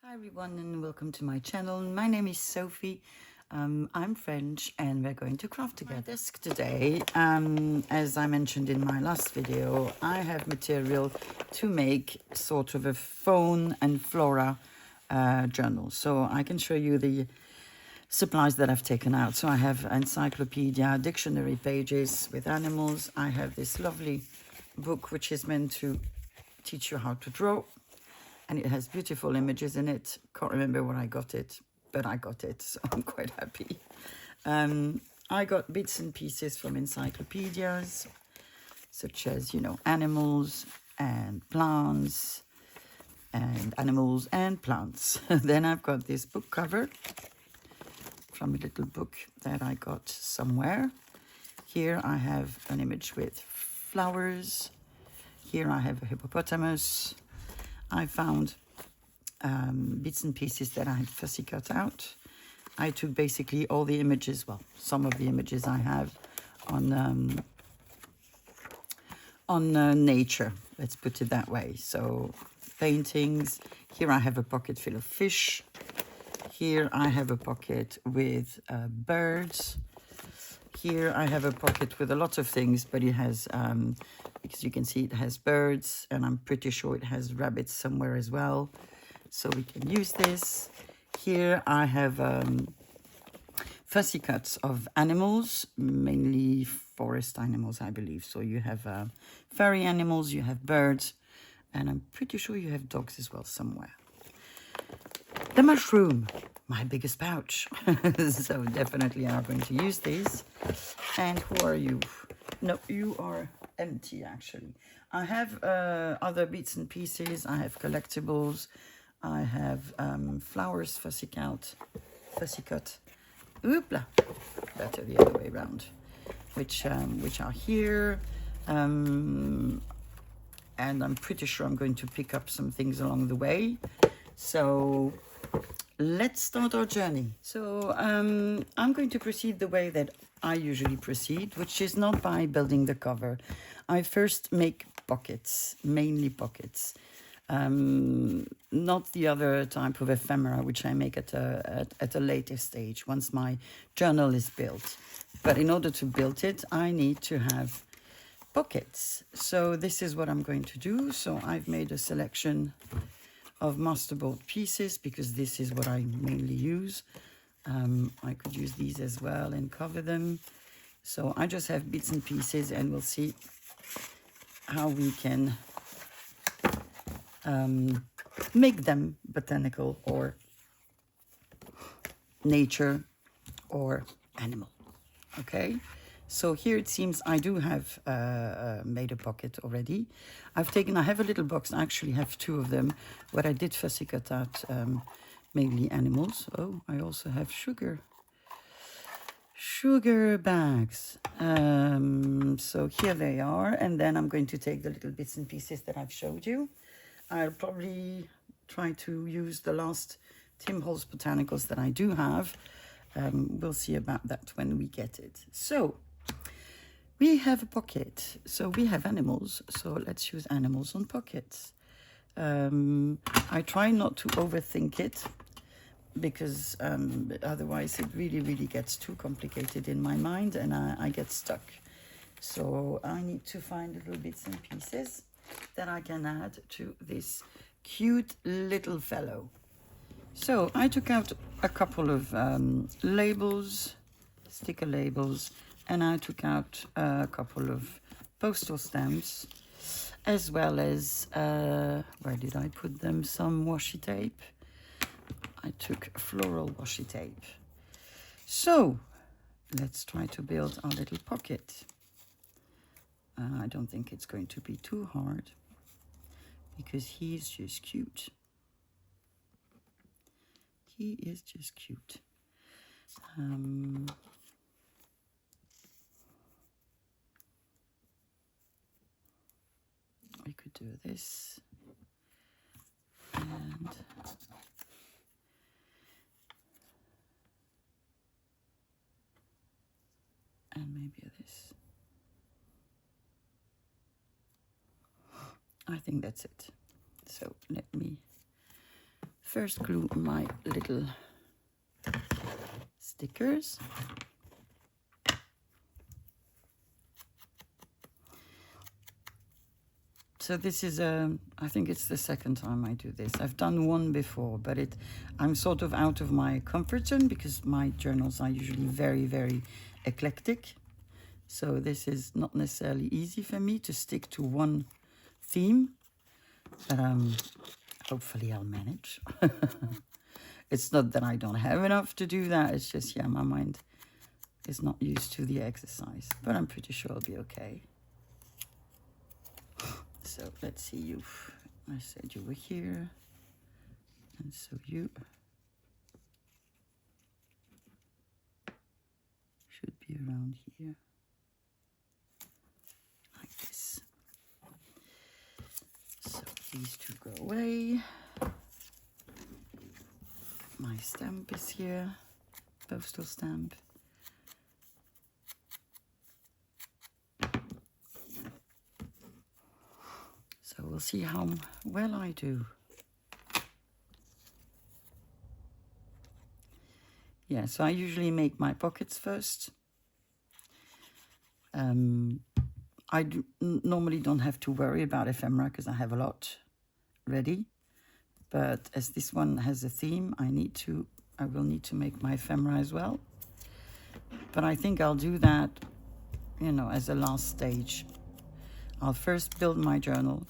Hi everyone and welcome to my channel. My name is Sophie. I'm French and we're going to craft together. My desk today, as I mentioned in my last video, I have material to make sort of a fauna and flora journal. So I can show you the supplies that I've taken out. So I have encyclopedia, dictionary pages with animals. I have this lovely book which is meant to teach you how to draw. And it has beautiful images in it. Can't remember where I got it, but I got it, so I'm quite happy. I got bits and pieces from encyclopedias, such as, animals and plants, and animals and plants. Then I've got this book cover from a little book that I got somewhere. Here I have an image with flowers. Here I have a hippopotamus. I found bits and pieces that I had fussy cut out. I took basically all the images, well, some of the images I have on nature, let's put it that way. So paintings. Here I have a pocket full of fish. Here I have a pocket with birds. Here I have a pocket with a lot of things, but it has, because you can see it has birds, and I'm pretty sure it has rabbits somewhere as well. So we can use this. Here I have fussy cuts of animals, mainly forest animals, I believe. So you have furry animals, you have birds, and I'm pretty sure you have dogs as well somewhere. The mushroom, my biggest pouch. So definitely I'm going to use these. And who are you? No, you are empty actually. I have other bits and pieces. I have collectibles. I have flowers fussy cut. Oopla, better the other way around. Which are here. And I'm pretty sure I'm going to pick up some things along the way. So let's start our journey. So I'm going to proceed the way that I usually proceed, which is not by building the cover. I first make pockets, mainly pockets. Not the other type of ephemera, which I make at a later stage, once my journal is built. But in order to build it, I need to have pockets. So this is what I'm going to do. So I've made a selection of masterboard pieces because this is what I mainly use. I could use these as well and cover them. So I just have bits and pieces, and we'll see how we can make them botanical or nature or animal. Okay, so here it seems I do have made a pocket already. I have a little box. I actually have two of them where I did fussy cut out mainly animals. Oh, I also have sugar bags. So here they are, and then I'm going to take the little bits and pieces that I've showed you. I'll probably try to use the last Tim Holtz Botanicals that I do have. We'll see about that when we get it. So we have a pocket. So we have animals. So let's use animals on pockets. I try not to overthink it because otherwise it really gets too complicated in my mind and I get stuck. So I need to find little bits and pieces that I can add to this cute little fellow. So I took out a couple of labels, sticker labels, and I took out a couple of postal stamps, as well as, where did I put them? Some washi tape. I took floral washi tape. So let's try to build our little pocket. I don't think it's going to be too hard because he's just cute. He is just cute. We could do this and maybe this. I think that's it. So let me first glue my little stickers. So this is I think it's the second time I do this. I've done one before, but I'm sort of out of my comfort zone because my journals are usually very, very eclectic. So this is not necessarily easy for me to stick to one theme, but hopefully I'll manage. It's not that I don't have enough to do that. It's just, yeah, my mind is not used to the exercise, but I'm pretty sure I'll be okay. So let's see you. I said you were here, and so you should be around here, like this. So these two go away. My stamp is here, postal stamp. So we'll see how well I do. Yeah, so I usually make my pockets first. I normally don't have to worry about ephemera because I have a lot ready. But as this one has a theme, I will need to make my ephemera as well. But I think I'll do that, you know, as a last stage. I'll first build my journal.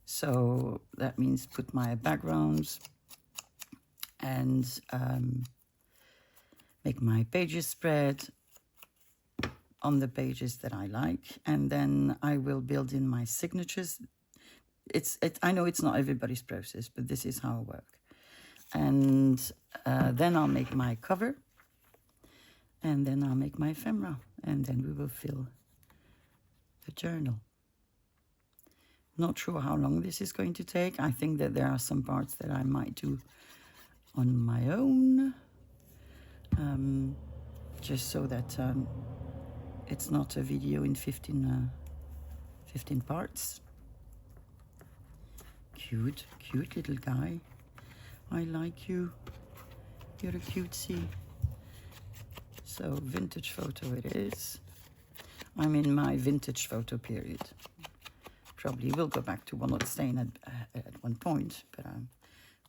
So that means put my backgrounds and make my pages spread on the pages that I like. And then I will build in my signatures. I know it's not everybody's process, but this is how I work. And then I'll make my cover. And then I'll make my ephemera. And then we will fill the journal. Not sure how long this is going to take. I think that there are some parts that I might do on my own. Just so that it's not a video in 15 parts. Cute little guy. I like you. You're a cutesy. So vintage photo it is. I'm in my vintage photo period. Probably will go back to walnut stain at one point, but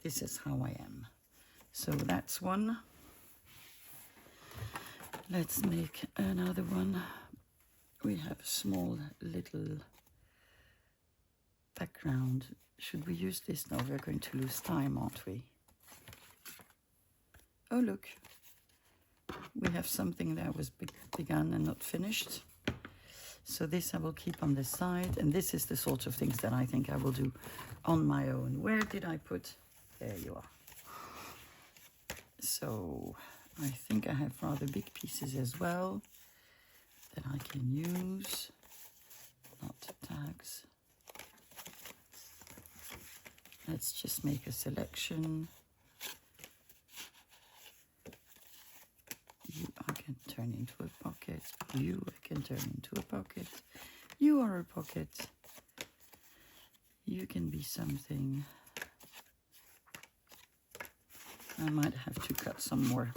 this is how I am. So that's one. Let's make another one. We have a small little background. Should we use this? No, we're going to lose time, aren't we? Oh, look. We have something that was begun and not finished. So this I will keep on the side. And this is the sort of things that I think I will do on my own. Where did I put? There you are. So I think I have rather big pieces as well that I can use. Not tags. Let's just make a selection. You I can turn into a pocket. You I can turn into a pocket. You are a pocket. You can be something. I might have to cut some more.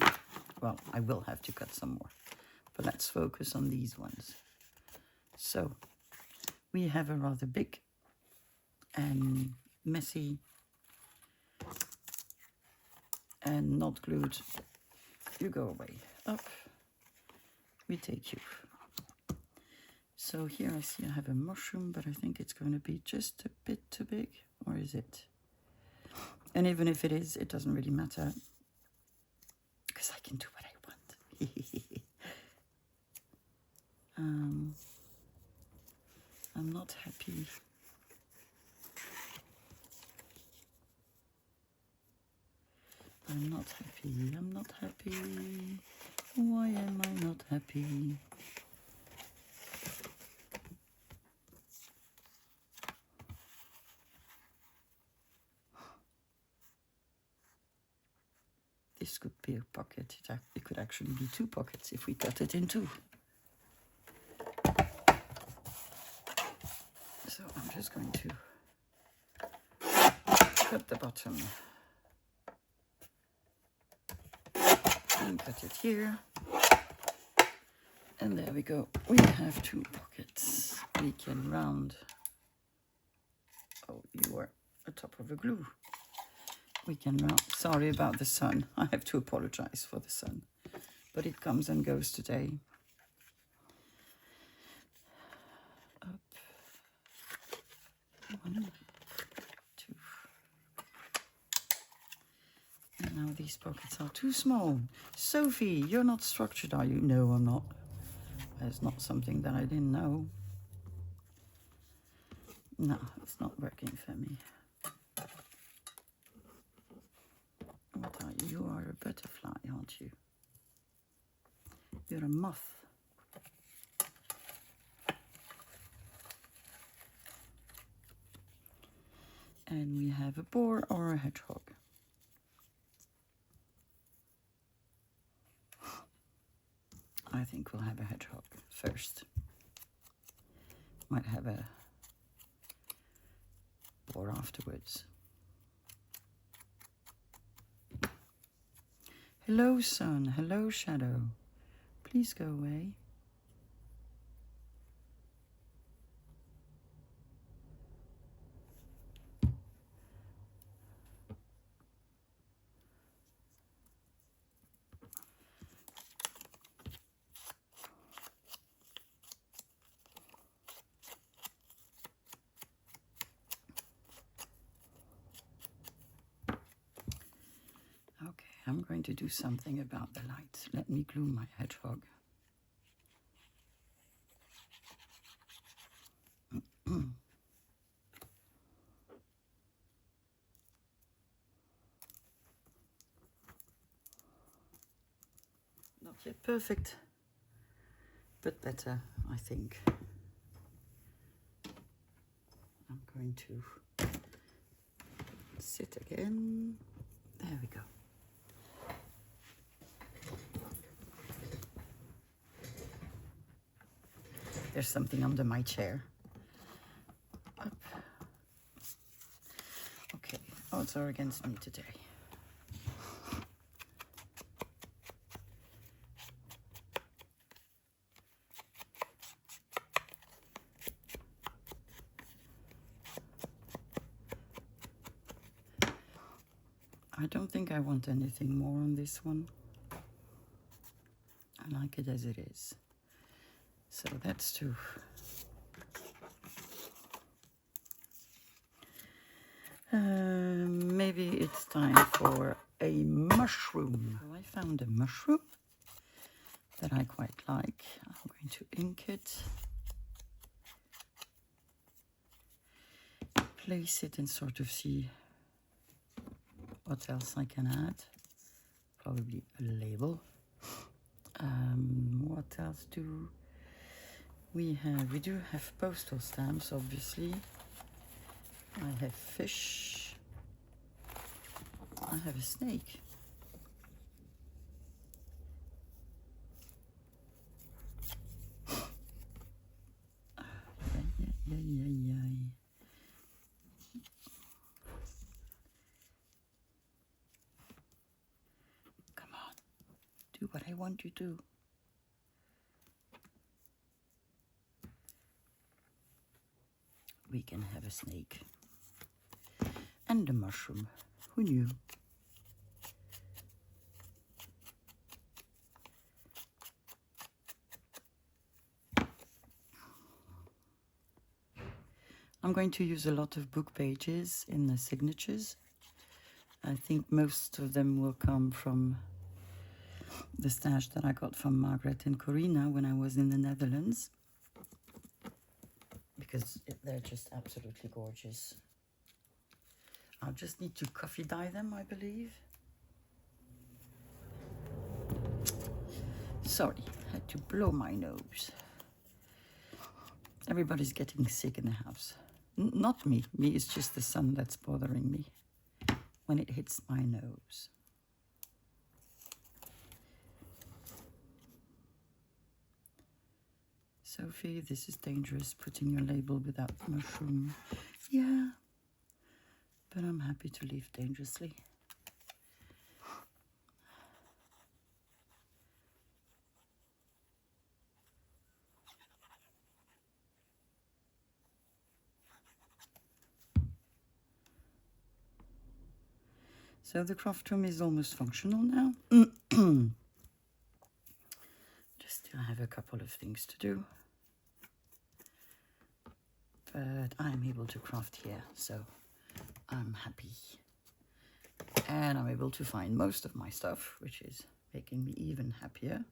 Well, I will have to cut some more. But let's focus on these ones. So we have a rather big and messy and not glued. You go away. Up. We take you. So here I see I have a mushroom, but I think it's going to be just a bit too big. Or is it? And even if it is, it doesn't really matter. Because I can do what I want. I'm not happy. I'm not happy. I'm not happy. Why am I not happy? This could be a pocket. It could actually be two pockets if we cut it in two. So I'm just going to cut the bottom and cut it here. And there we go. We have 2 pockets. We can round. Oh, you are on top of the glue. We can round. Sorry about the sun. I have to apologize for the sun. But it comes and goes today. Up. 1, 2. And now these pockets are too small. Sophie, you're not structured, are you? No, I'm not. That's not something that I didn't know. No, it's not working for me. What are you? You are a butterfly, aren't you? You're a moth. And we have a boar or a hedgehog. I think we'll have a hedgehog first. Might have a boar afterwards. Hello, sun. Hello, shadow. Please go away. I'm going to do something about the light. Let me glue my hedgehog. Not yet perfect, but better, I think. I'm going to sit again. There we go. There's something under my chair. Up. Okay, odds are against me today. I don't think I want anything more on this one. I like it as it is. So that's 2. Maybe it's time for a mushroom. So I found a mushroom that I quite like. I'm going to ink it. Place it and sort of see what else I can add. Probably a label. What else do we have? We do have postal stamps, obviously. I have fish. I have a snake. Come on, do what I want you to. We can have a snake and a mushroom. Who knew? I'm going to use a lot of book pages in the signatures. I think most of them will come from the stash that I got from Margaret and Corina when I was in the Netherlands. Because they're just absolutely gorgeous. I'll just need to coffee dye them, I believe. Sorry, had to blow my nose. Everybody's getting sick in the house. Not me. Me, it's just the sun that's bothering me when it hits my nose. Sophie, this is dangerous, putting your label without mushroom. Yeah, but I'm happy to leave dangerously. So the craft room is almost functional now. Just still have a couple of things to do. But I'm able to craft here, so I'm happy. And I'm able to find most of my stuff, which is making me even happier.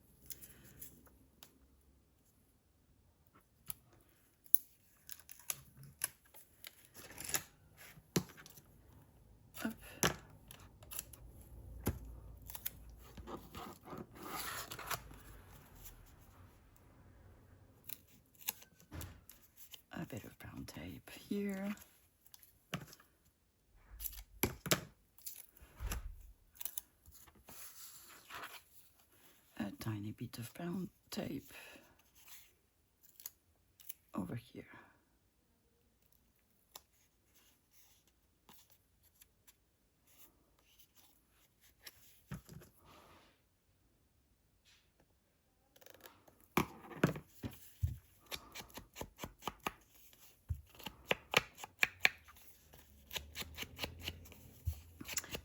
Up. A bit of brown tape here. A tiny bit of brown tape over here.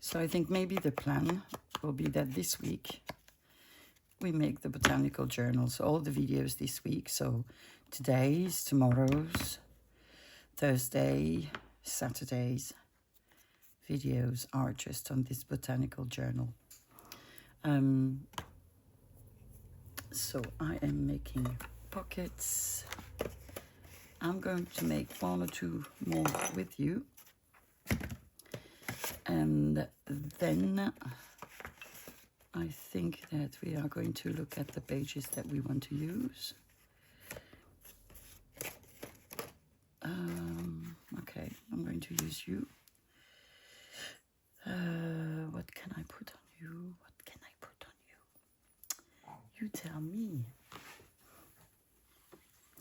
So I think maybe the plan will be that this week we make the botanical journals, all the videos this week. So today's, tomorrow's, Thursday, Saturday's videos are just on this botanical journal. So I am making pockets. I'm going to make 1 or 2 more with you. And then I think that we are going to look at the pages that we want to use. Okay, I'm going to use you. What can I put on you? What can I put on you? You tell me.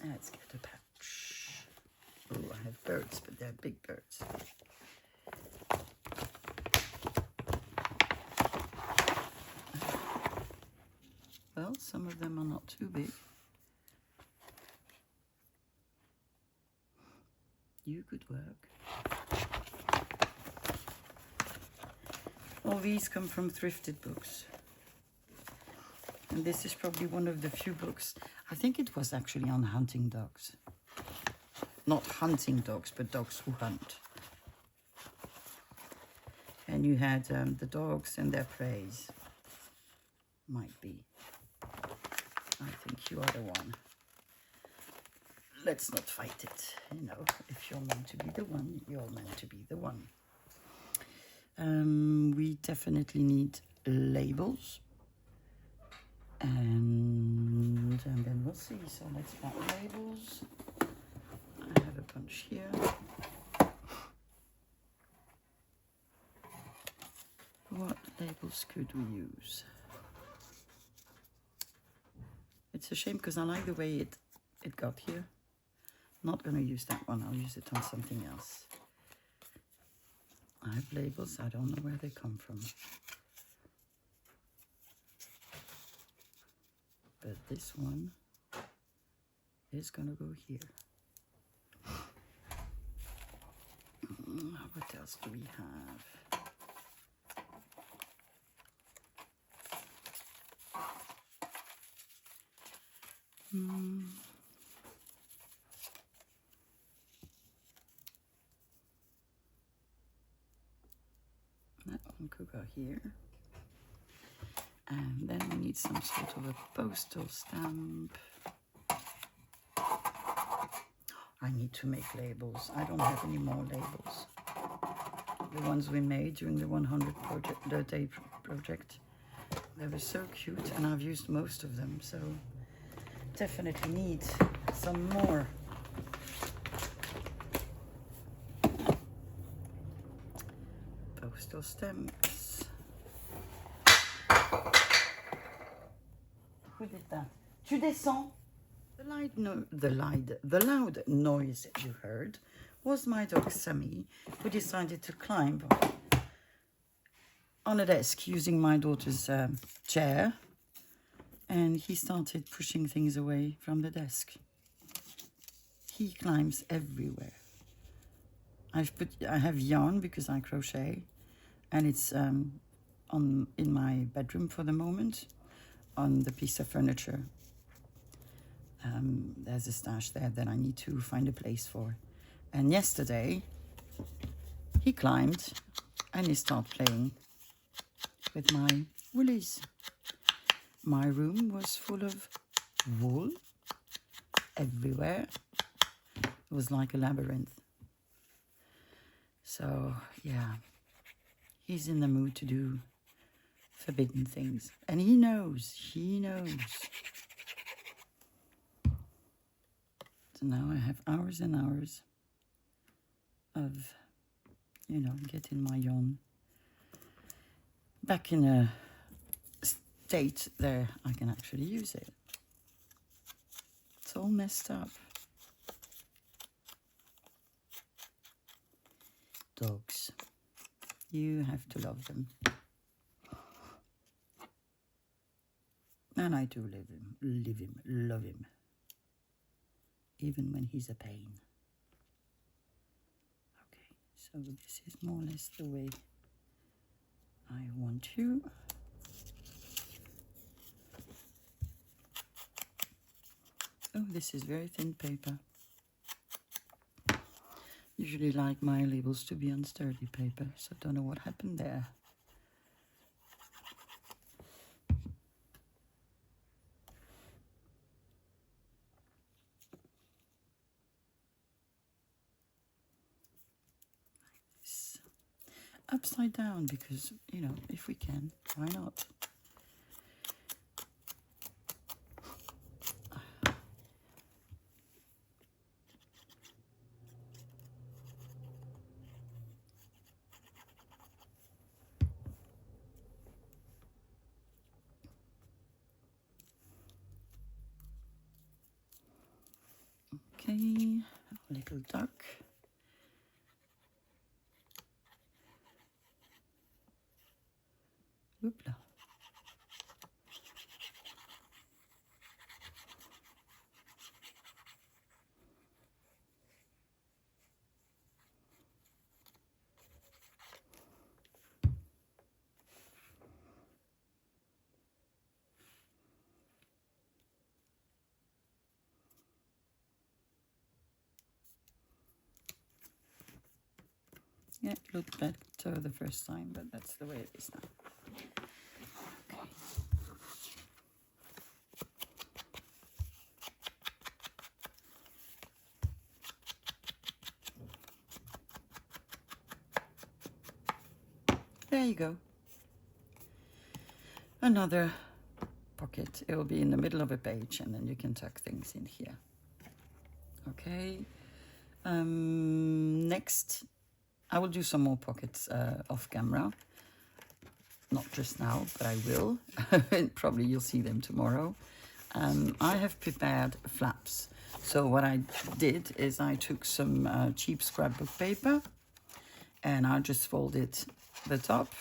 Let's get a patch. Oh, I have birds, but they're big birds. Well, some of them are not too big. You could work. All these come from thrifted books. And this is probably one of the few books. I think it was actually on hunting dogs. Not hunting dogs, but dogs who hunt. And you had the dogs and their preys. Might be. I think you are the one. Let's not fight it. You know, if you're meant to be the one, you're meant to be the one. We definitely need labels. And then we'll see. So let's add labels. I have a bunch here. What labels could we use? It's a shame because I like the way it got here. Not going to use that one. I'll use it on something else. I have labels. I don't know where they come from. But this one is going to go here. What else do we have? That one could go here. And then we need some sort of a postal stamp. I need to make labels. I don't have any more labels. The ones we made during the 100-day project, they were so cute, and I've used most of them, so definitely need some more. Postal stamps. Who did that? Tu descends? The loud noise you heard was my dog Sammy, who decided to climb on a desk using my daughter's chair, and he started pushing things away from the desk. He climbs everywhere. I have yarn because I crochet, and it's in my bedroom for the moment, on the piece of furniture. There's a stash there that I need to find a place for. And yesterday he climbed and he started playing with my woolies. My room was full of wool everywhere. It was like a labyrinth. So yeah, he's in the mood to do forbidden things, and he knows. So now I have hours and hours of, getting my yarn back in a state there I can actually use it. It's all messed up. Dogs, you have to love them. And I do love him, even when he's a pain. Okay, so this is more or less the way I want you. Oh, this is very thin paper. Usually like my labels to be on sturdy paper, so don't know what happened there. Upside down, because if we can, why not? Okay, a little duck. Whoopla. Yeah, it looked better the first time, but that's the way it is now. Okay. There you go. Another pocket. It will be in the middle of a page, and then you can tuck things in here. Okay. Next, I will do some more pockets off camera. Not just now, but I will. Probably you'll see them tomorrow. I have prepared flaps. So what I did is I took some cheap scrapbook paper, and I just folded the top.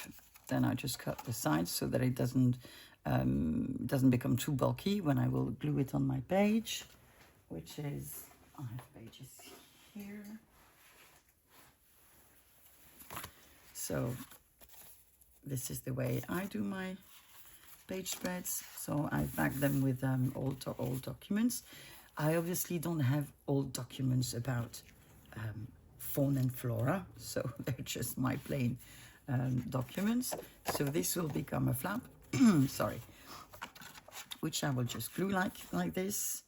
Then I just cut the sides so that it doesn't become too bulky when I will glue it on my page, which is, I have pages here. So this is the way I do my page spreads. So I back them with old documents. I obviously don't have old documents about fauna and flora, so they're just my plain documents. So this will become a flap, sorry, which I will just glue like this.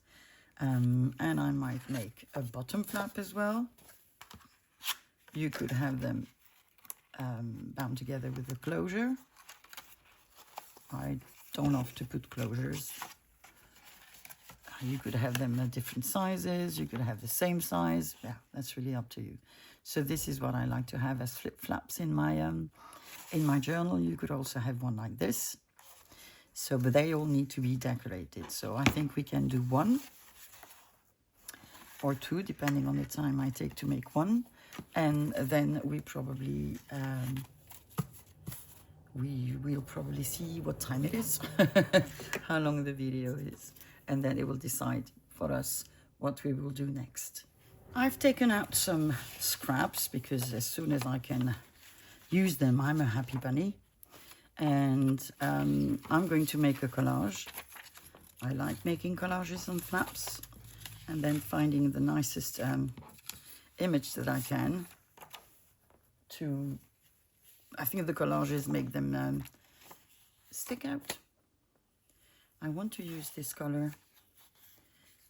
And I might make a bottom flap as well. You could have them bound together with a closure. I don't have to put closures. You could have them at different sizes. You could have the same size. Yeah, that's really up to you. So this is what I like to have as flip flaps in my journal. You could also have one like this. So, but they all need to be decorated. So I think we can do one. or two, depending on the time I take to make one. And then we probably we will probably see what time it is, how long the video is, and then it will decide for us what we will do next. I've taken out some scraps because as soon as I can use them, I'm a happy bunny. And I'm going to make a collage. I like making collages on flaps and then finding the nicest image that I can to, I think the collages make them stick out. I want to use this color.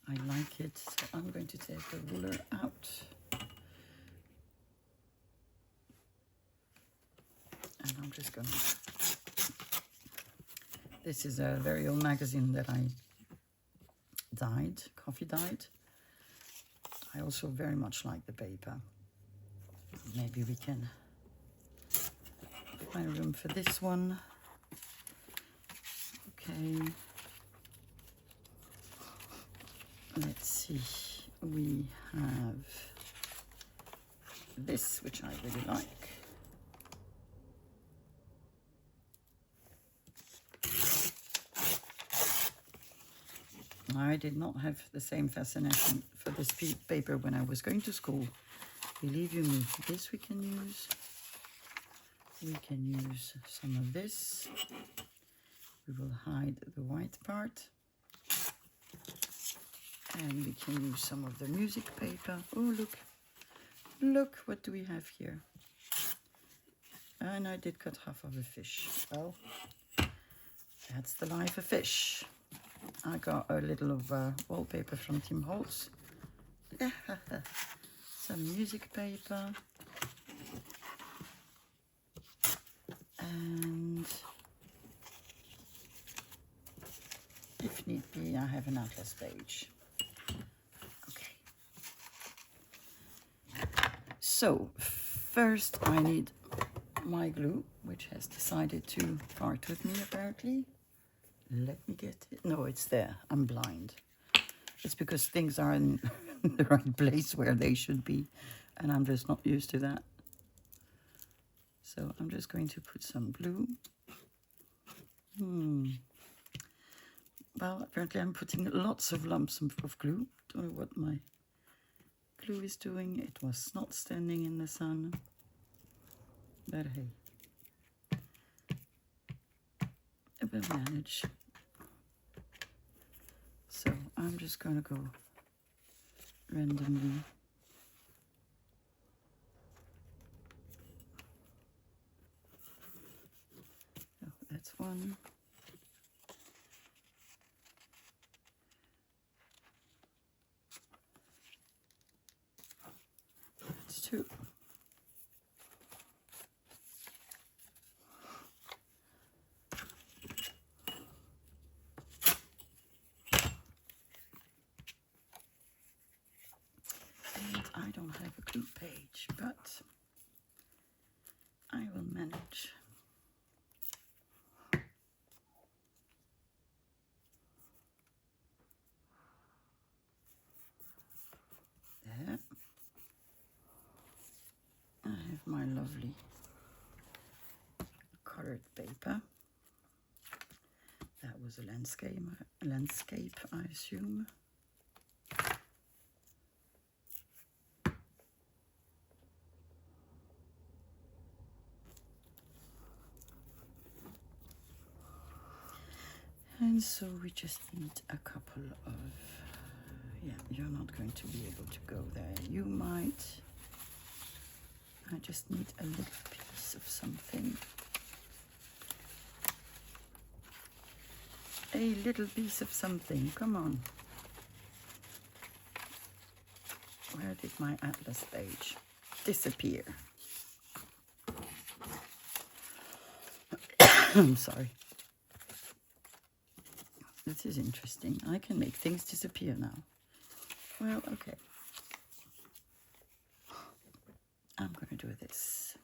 I like it, so I'm going to take the ruler out. And I'm just going to... This is a very old magazine that I dyed, coffee dyed. I also very much like the paper. Maybe we can find room for this one. Okay. Let's see. We have this, which I really like. I did not have the same fascination for this paper when I was going to school. Believe you me, this we can use. We can use some of this. We will hide the white part. And we can use some of the music paper. Oh, look. Look, what do we have here? And I did cut half of a fish. Well, that's the life of fish. I got a little of wallpaper from Tim Holtz. Some music paper. And if need be, I have an atlas page. Okay. So, first I need my glue, which has decided to part with me apparently. Let me get it. No, it's there. I'm blind. It's because things are in the right place where they should be, and I'm just not used to that. So I'm just going to put some glue. Well, apparently I'm putting lots of lumps of glue. Don't know what my glue is doing. It was not standing in the sun. But hey, I will manage. So I'm just going to go randomly. Oh, that's one. That's two. I don't have a glue page, but I will manage. There. I have my lovely colored paper. That was a landscape, I assume. And so we just need a couple of, yeah, you're not going to be able to go there. You might. I just need a little piece of something. A little piece of something, come on. Where did my atlas page disappear? I'm sorry. This is interesting. I can make things disappear now. Well, okay. I'm going to do this.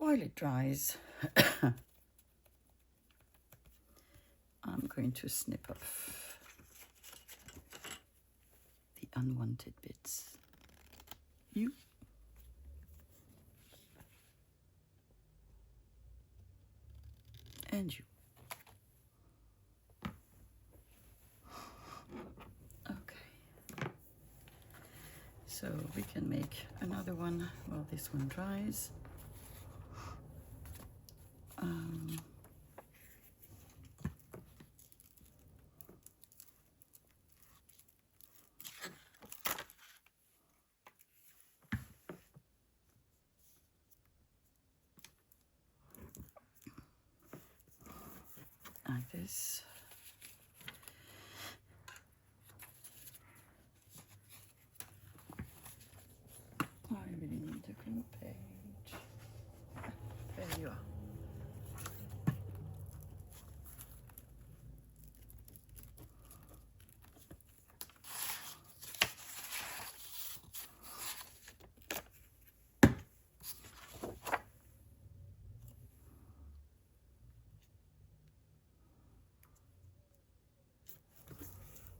while it dries, I'm going to snip off the unwanted bits. You. And you. Okay. So we can make another one while this one dries. Like this. I really need a glue page. There you are.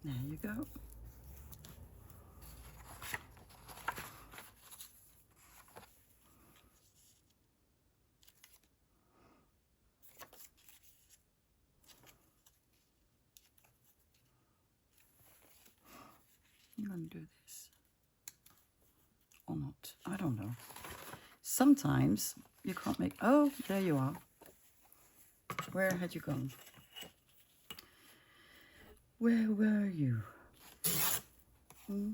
There you go. I'm going to do this. Or not. I don't know. Sometimes you can't make... Oh, there you are. Where had you gone? Where were you? Hmm?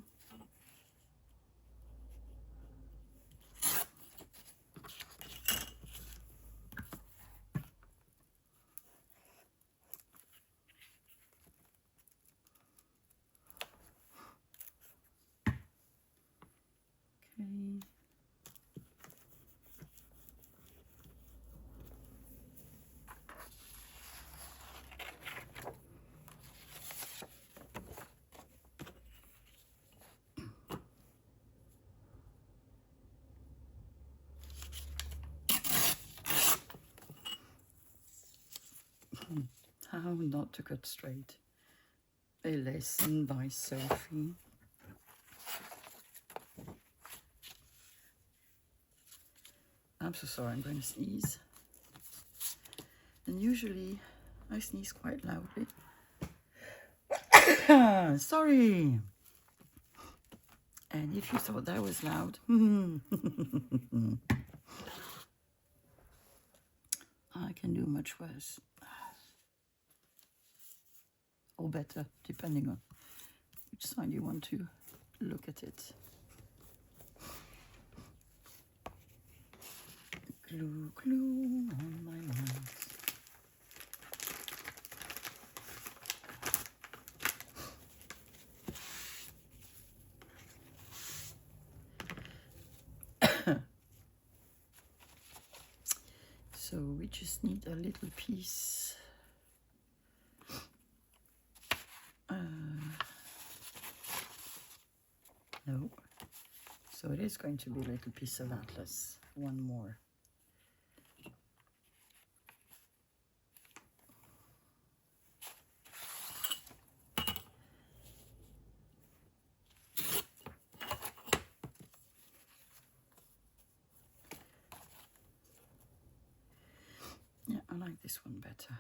Okay. How not to cut straight. A lesson by Sophie. I'm so sorry, I'm going to sneeze. And usually I sneeze quite loudly. Sorry. And if you thought that was loud, I can do much worse. Or better, depending on which side you want to look at it. Glue, glue on my mouth. So we just need a little piece. No. So it is going to be a little piece of atlas. One more. Yeah, I like this one better.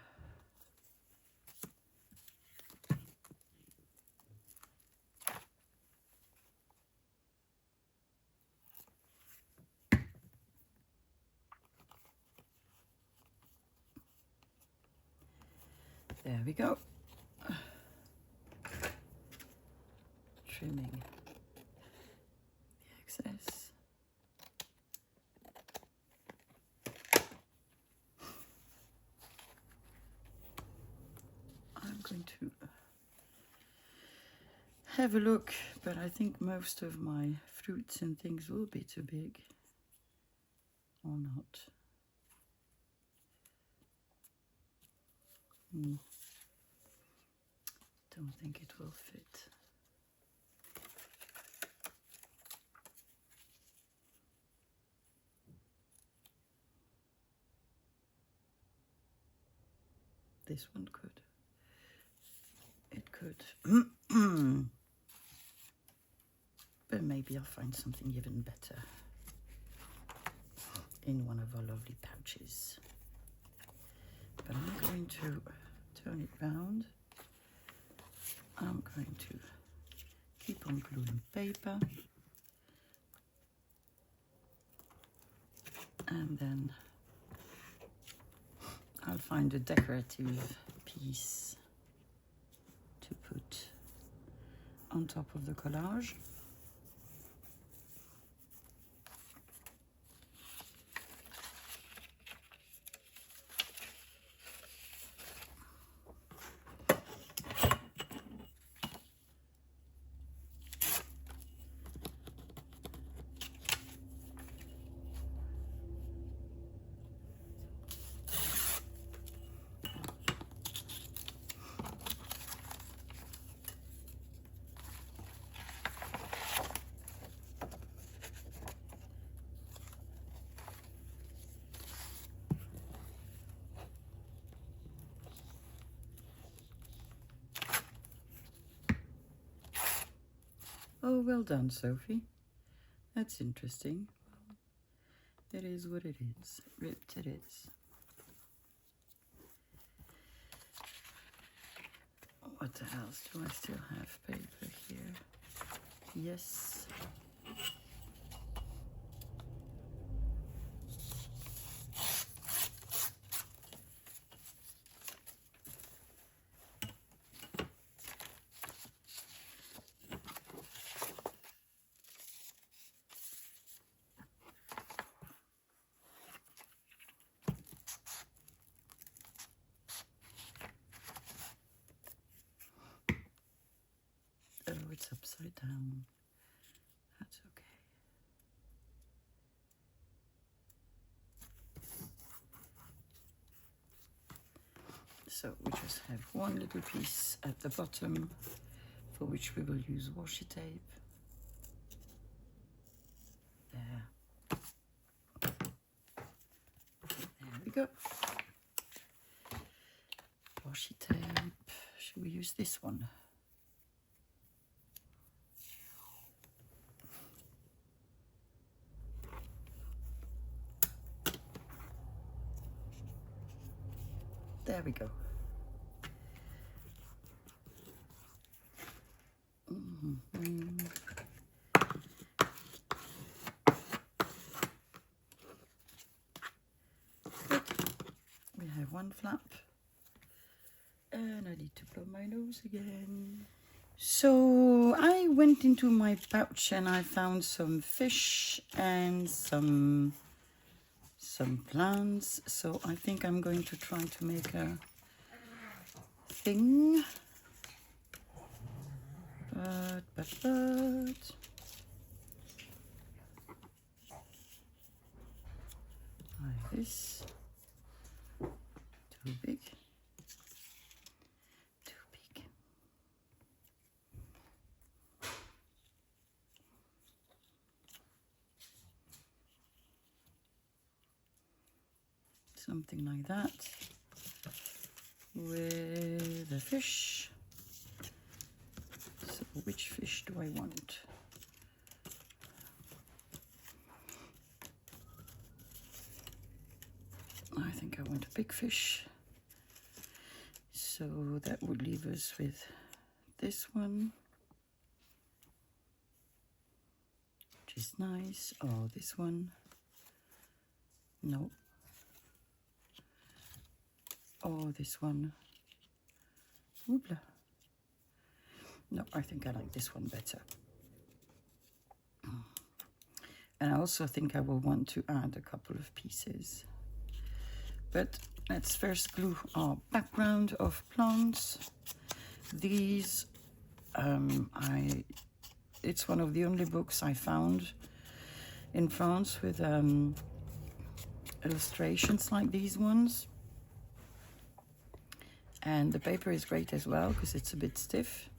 There we go. Trimming the excess. I'm going to have a look, but I think most of my fruits and things will be too big. Or not. Don't think it will fit. this one could. It could. But maybe I'll find something even better in one of our lovely pouches. But I'm going to turn it round. I'm going to keep on gluing paper. And then I'll find a decorative piece to put on top of the collage. Oh, well done, Sophie. That's interesting. It is what it is. Ripped it is. What else? Do I still have paper here? Yes. Oh, it's upside down. That's okay. So we just have one little piece at the bottom for which we will use washi tape. There. There we go. Washi tape. Should we use this one? There we go. Good. We have one flap. And I need to blow my nose again. So I went into my pouch and I found some fish and some plants. So I think I'm going to try to make a thing. But like this. Too big. Too big. Something like that. With a fish. So which fish do I want? I think I want a big fish. So that would leave us with this one, which is nice. Oh, this one. No. Oh, this one. Oopla. No, I think I like this one better. And I also think I will want to add a couple of pieces. But let's first glue our background of plants. These, it's one of the only books I found in France with illustrations like these ones. And the paper is great as well because it's a bit stiff.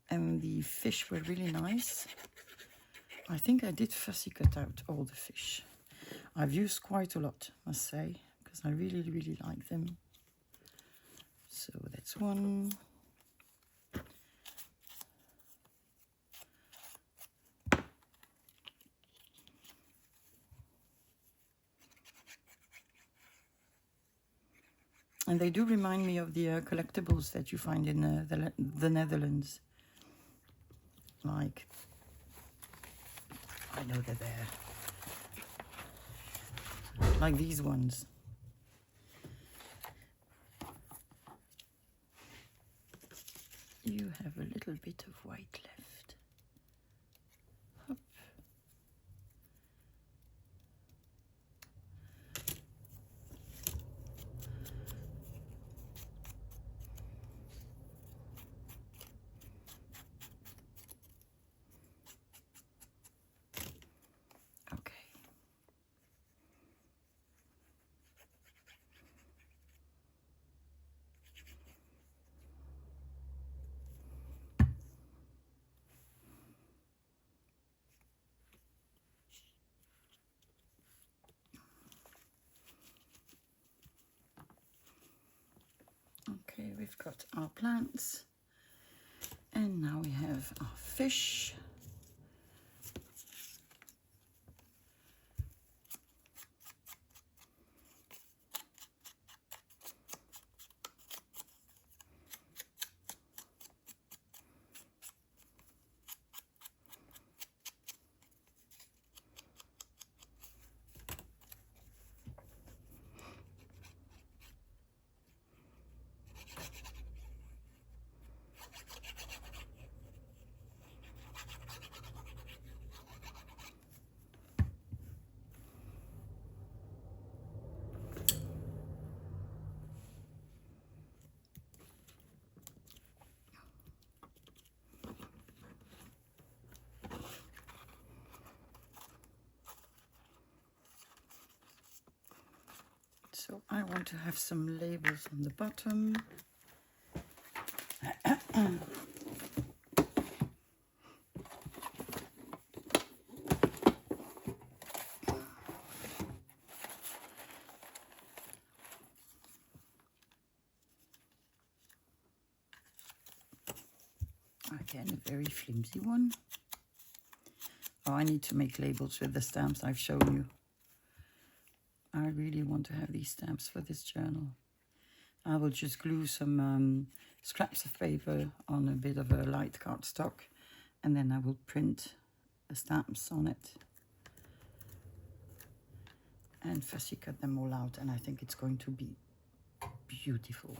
And the fish were really nice. I think I did fussy cut out all the fish. I've used quite a lot, I must say, because because I really, really like them. So that's one. And they do remind me of the collectibles that you find in the Netherlands. Like, I know they're there. Like these ones. You have a little bit of white left. Hop. Okay. Okay, we've got our plants, and now we have our fish. So I want to have some labels on the bottom. Again, a very flimsy one. Oh, I need to make labels with the stamps I've shown you. I really want to have these stamps for this journal. I will just glue some scraps of paper on a bit of a light cardstock, and then I will print the stamps on it and fussy cut them all out, and I think it's going to be beautiful.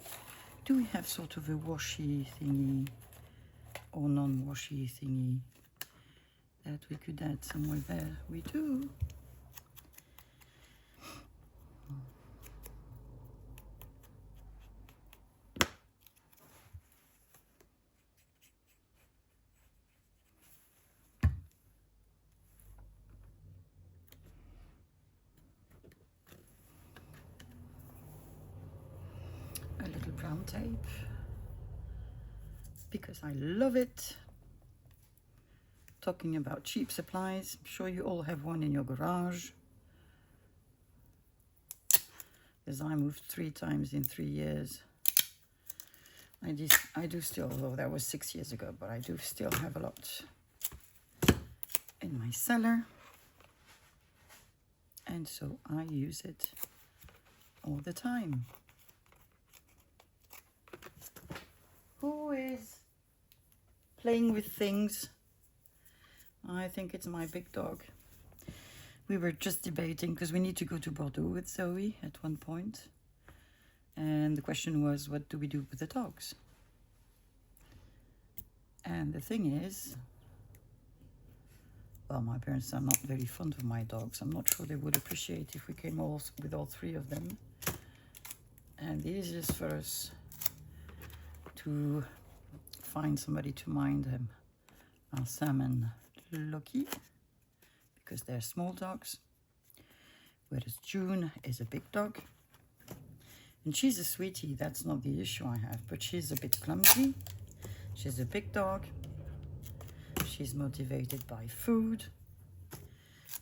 Do we have sort of a washi thingy or non-washi thingy that we could add somewhere there? We do. A little brown tape, because I love it. Talking about cheap supplies, I'm sure you all have one in your garage. As I moved 3 times in 3 years. I do still, although that was 6 years ago, but I do still have a lot in my cellar. And so I use it all the time. Who is playing with things? I think it's my big dog. We were just debating, because we need to go to Bordeaux with Zoe at one point. And the question was, what do we do with the dogs? And the thing is, well, my parents are not very fond of my dogs. I'm not sure they would appreciate if we came all with all 3 of them. And the easiest for us to find somebody to mind them are Sam and Lucky, because they're small dogs, whereas June is a big dog. And she's a sweetie, that's not the issue I have, but she's a bit clumsy. She's a big dog. She's motivated by food.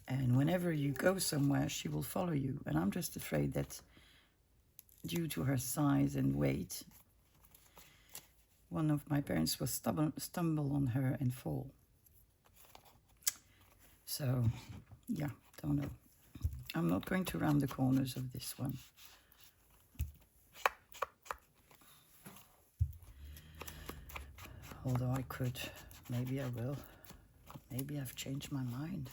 And whenever you go somewhere, she will follow you. And I'm just afraid that due to her size and weight. One of my parents will stumble on her and fall. So, yeah, don't know. I'm not going to round the corners of this one. Although I could. Maybe I will. Maybe I've changed my mind.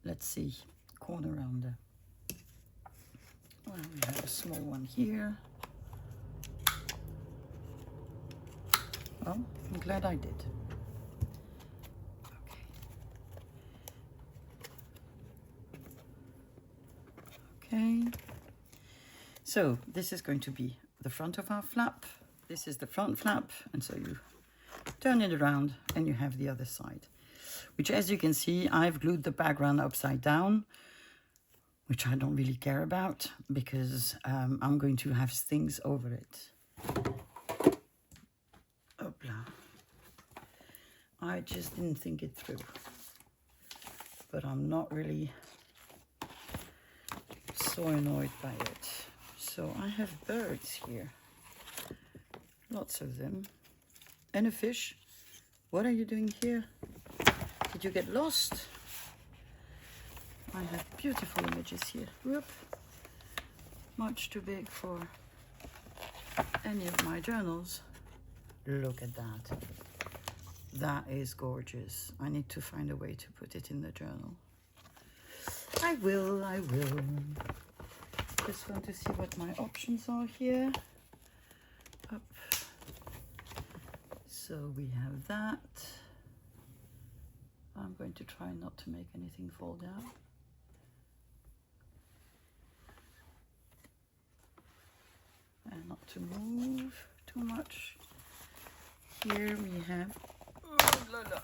Let's see. Corner rounder. Well, we have a small one here. Well, I'm glad I did. Okay. So this is going to be the front of our flap. This is the front flap, and so you turn it around and you have the other side, which, as you can see, I've glued the background upside down, which I don't really care about because I'm going to have things over it. Opla. I just didn't think it through, but I'm not really so annoyed by it. So I have birds here, lots of them, and a fish. What are you doing here? Did you get lost? I have beautiful images here. Whoop. Much too big for any of my journals. Look at that. That is gorgeous. I need to find a way to put it in the journal. I will. Just want to see what my options are here. Up. So we have that. I'm going to try not to make anything fall down. And not to move too much. Here we have... Oh, la, la.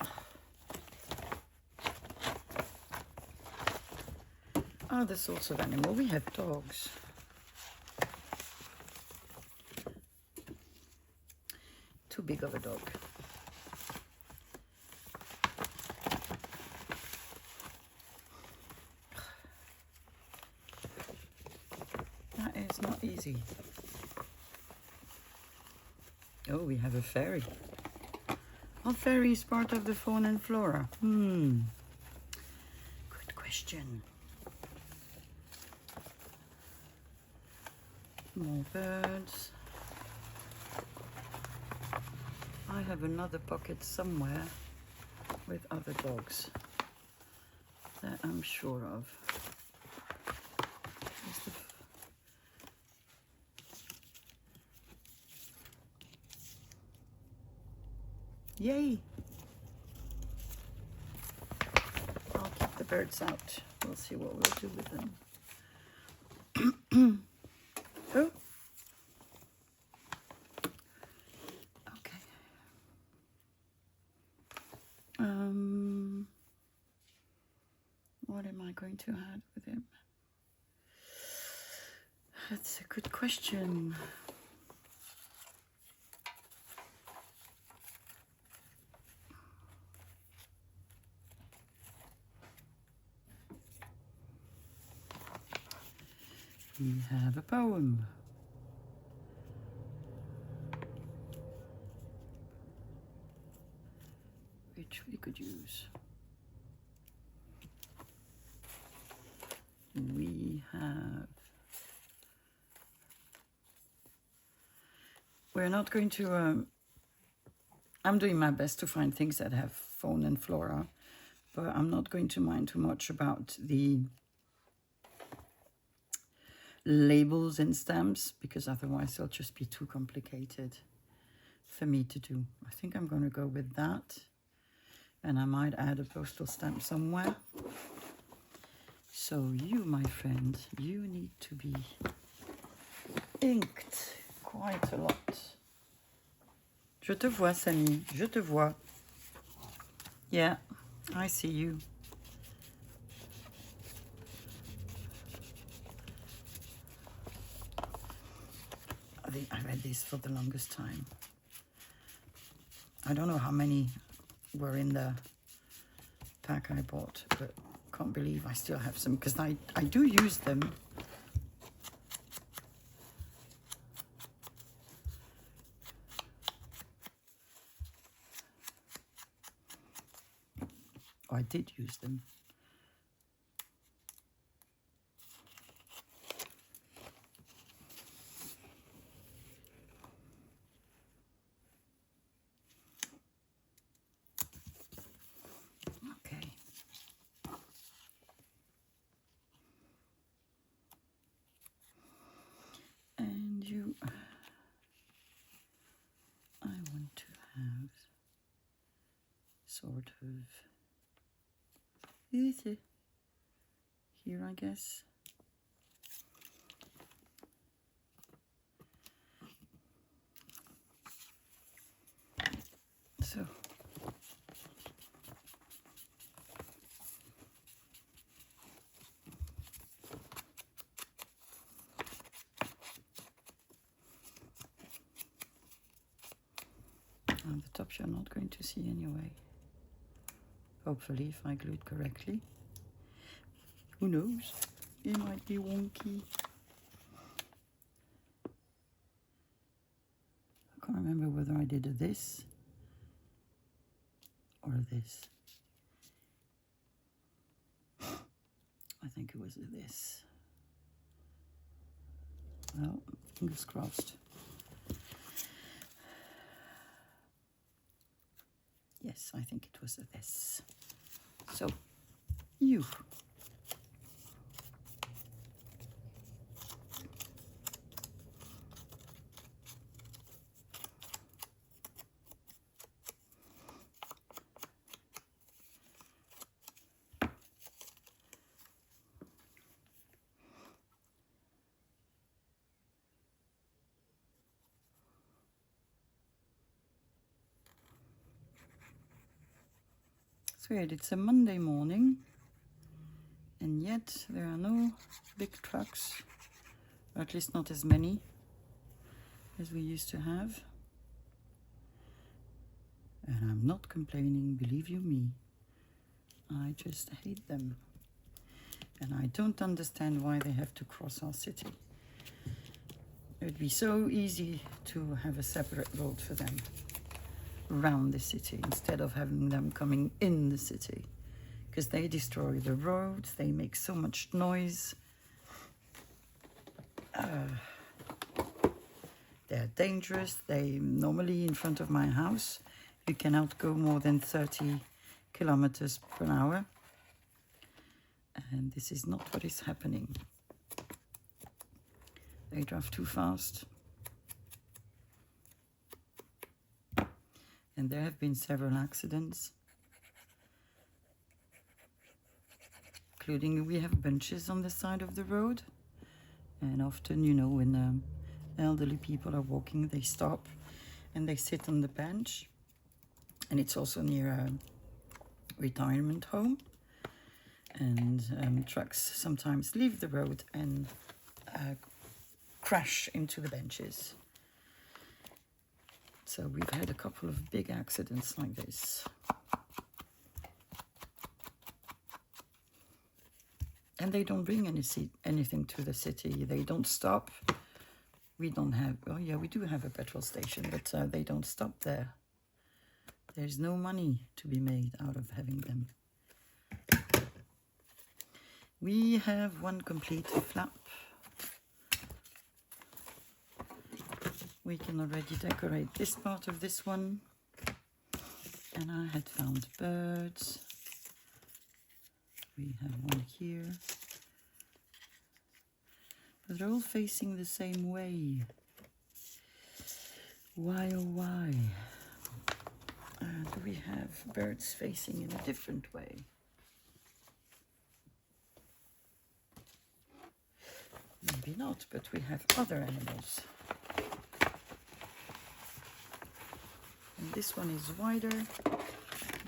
Other sorts of animal. We have dogs. Too big of a dog. That is not easy. Oh, we have a fairy. Are fairies part of the fauna and flora? Good question. More birds. I have another pocket somewhere with other dogs that I'm sure of. Yay! I'll keep the birds out. We'll see what we'll do with them. Oh! Okay. What am I going to add with him? That's a good question. We have a poem. Which we could use. We have... We're not going to... I'm doing my best to find things that have fauna and flora, but I'm not going to mind too much about the labels and stamps, because otherwise they'll just be too complicated for me to do. I think I'm going to go with that, and I might add a postal stamp somewhere. So you, my friend, you need to be inked quite a lot. Je te vois, Samy, je te vois. Yeah, I see you. I read this for the longest time. I don't know how many were in the pack I bought, but can't believe I still have some, because I do use them. I did use them. Okay. And you, I want to have sort of here, I guess. So on the top you're not going to see anyway. Hopefully, if I glue it correctly. Who knows? It might be wonky. I can't remember whether I did this or this. I think it was this. Well, fingers crossed. Yes, I think it was this. So, you. So yeah, it's a Monday morning, and yet there are no big trucks, or at least not as many as we used to have. And I'm not complaining, believe you me. I just hate them. And I don't understand why they have to cross our city. It would be so easy to have a separate road for them around the city instead of having them coming in the city, because they destroy the roads, they make so much noise, they're dangerous. They normally, in front of my house, you cannot go more than 30 kilometers per hour, and this is not what is happening. They drive too fast. And there have been several accidents, including we have benches on the side of the road. And often, you know, when elderly people are walking, they stop and they sit on the bench. And it's also near a retirement home. And trucks sometimes leave the road and crash into the benches. So we've had a couple of big accidents like this. And they don't bring anything to the city. They don't stop. We don't have, oh yeah, we do have a petrol station, but they don't stop there. There's no money to be made out of having them. We have one complete flap. We can already decorate this part of this one. And I had found birds. We have one here. But they're all facing the same way. Why oh why? Do we have birds facing in a different way? Maybe not, but we have other animals. And this one is wider,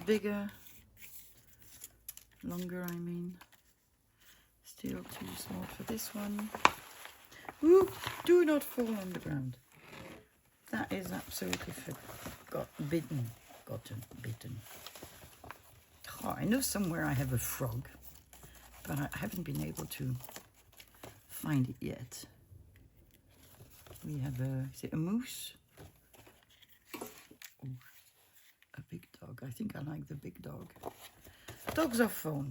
bigger, longer, I mean. Still too small for this one. Ooh, do not fall on the ground. That is absolutely bitten. Oh, I know somewhere I have a frog, but I haven't been able to find it yet. We have is it a moose? Ooh, a big dog. I think I like the big dog. Dogs are fauna.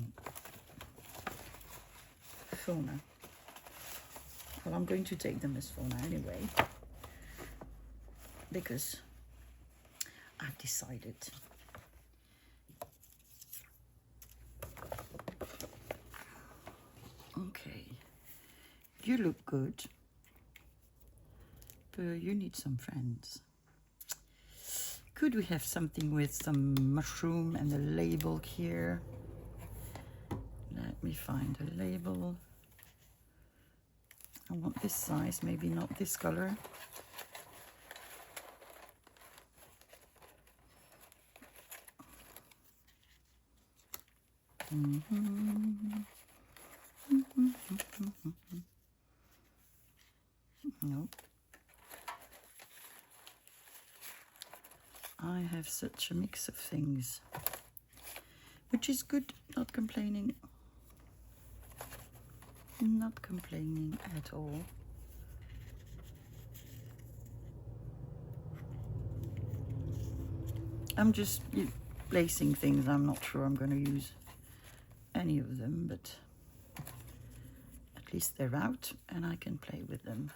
Well, I'm going to take them as fauna anyway, because I've decided. Okay, you look good, but you need some friends. Could we have something with some mushroom and a label here? Let me find a label. I want this size, maybe not this color. Nope. I have such a mix of things, which is good, not complaining. Not complaining at all. I'm just placing things. I'm not sure I'm going to use any of them, but at least they're out and I can play with them.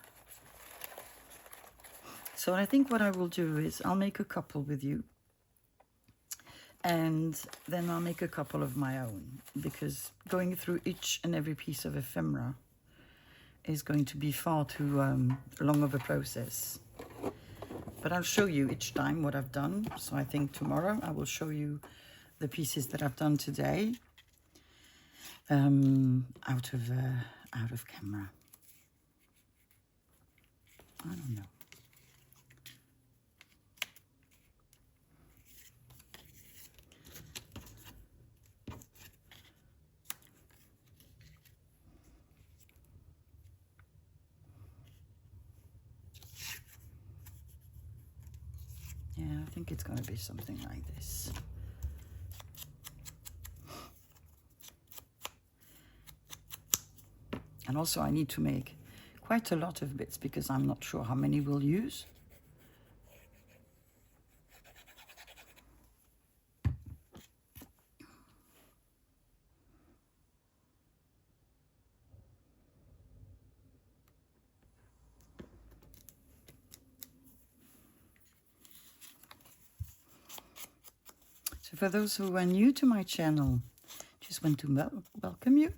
So I think what I will do is I'll make a couple with you, and then I'll make a couple of my own, because going through each and every piece of ephemera is going to be far too long of a process. But I'll show you each time what I've done. So I think tomorrow I will show you the pieces that I've done today out of camera. I don't know. Yeah, I think it's going to be something like this. And also I need to make quite a lot of bits because I'm not sure how many we'll use. So for those who are new to my channel, just want to welcome you.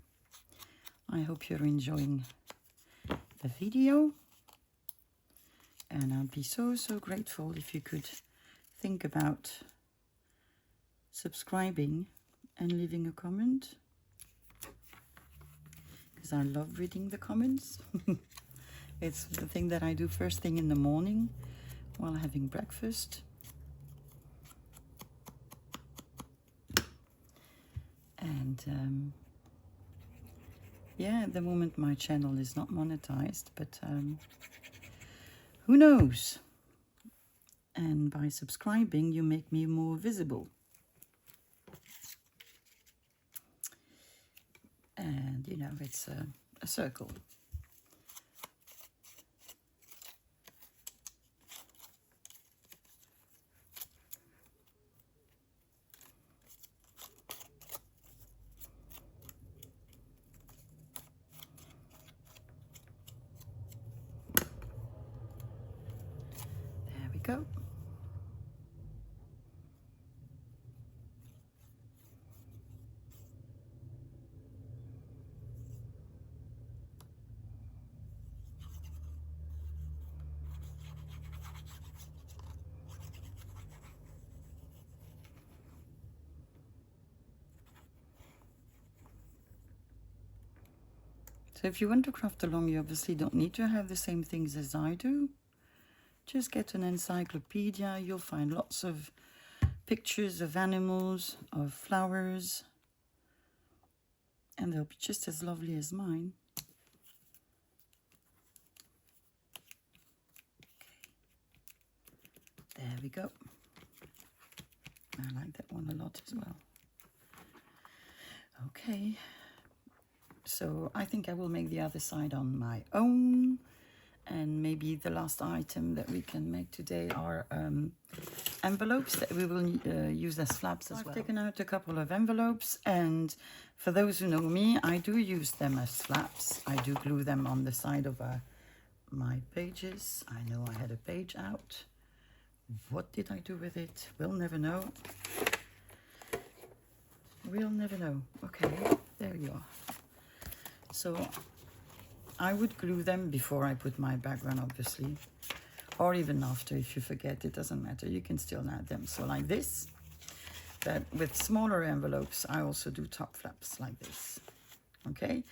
I hope you're enjoying the video. And I'd be so grateful if you could think about subscribing and leaving a comment, because I love reading the comments. It's the thing that I do first thing in the morning while having breakfast. And yeah, at the moment my channel is not monetized, but who knows? And by subscribing, you make me more visible. And you know, it's a circle. There we go. So if you want to craft along, you obviously don't need to have the same things as I do. Just get an encyclopedia. You'll find lots of pictures of animals, of flowers, and they'll be just as lovely as mine. Okay. There we go. I like that one a lot as well. Okay. So I think I will make the other side on my own, And maybe the last item that we can make today are envelopes that we will use as flaps as well. I've taken out a couple of envelopes, and for those who know me, I do use them as flaps. I do glue them on the side of my pages. I know I had a page out. What did I do with it? We'll never know. We'll never know. Okay, there you are. So I would glue them before I put my background, obviously, or even after. If you forget, it doesn't matter, you can still add them. So like this, that with smaller envelopes I also do top flaps like this. Okay,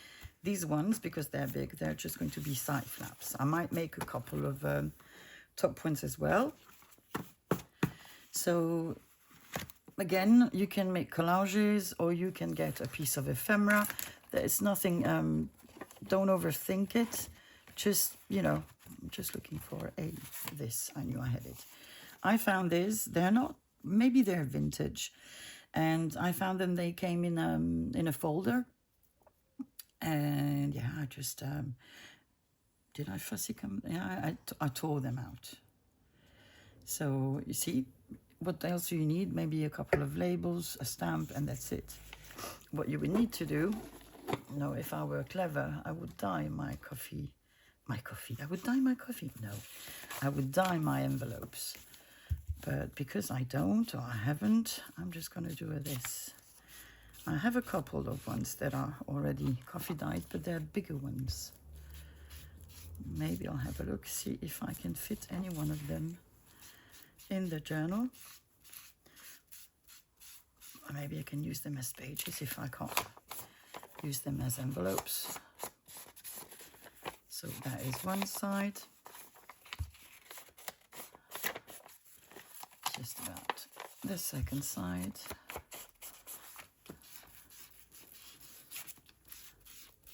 these ones, because they're big, they're just going to be side flaps. I might make a couple of top ones as well. So again, you can make collages, or you can get a piece of ephemera. There is nothing, don't overthink it. Just, you know, I'm just looking for this. I knew I had it. I found this. They're not, maybe they're vintage. And I found them, they came in a folder. And yeah, I just, did I fussy come? Yeah, I tore them out. So you see, what else do you need?Maybe a couple of labels, a stamp, and that's it. What you would need to do, you know, if I were clever, I would dye my coffee. I would dye my coffee. No, I would dye my envelopes. But because I don't, or I haven't, I'm just going to do this. I have a couple of ones that are already coffee dyed, but they're bigger ones. Maybe I'll have a look, see if I can fit any one of them in the journal. Or maybe I can use them as pages if I can't use them as envelopes. So that is one side. Just about the second side.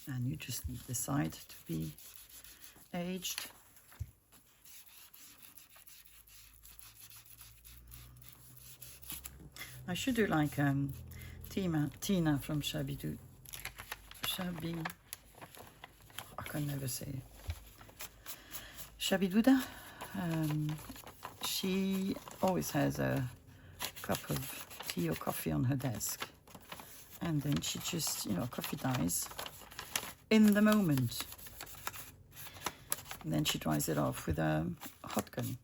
And you just need the side to be aged. I should do like Tina from Shabby. I can never say Shabby Duda. She always has a cup of tea or coffee on her desk, and then she just, you know, coffee dyes in the moment, and then she dries it off with a hot gun.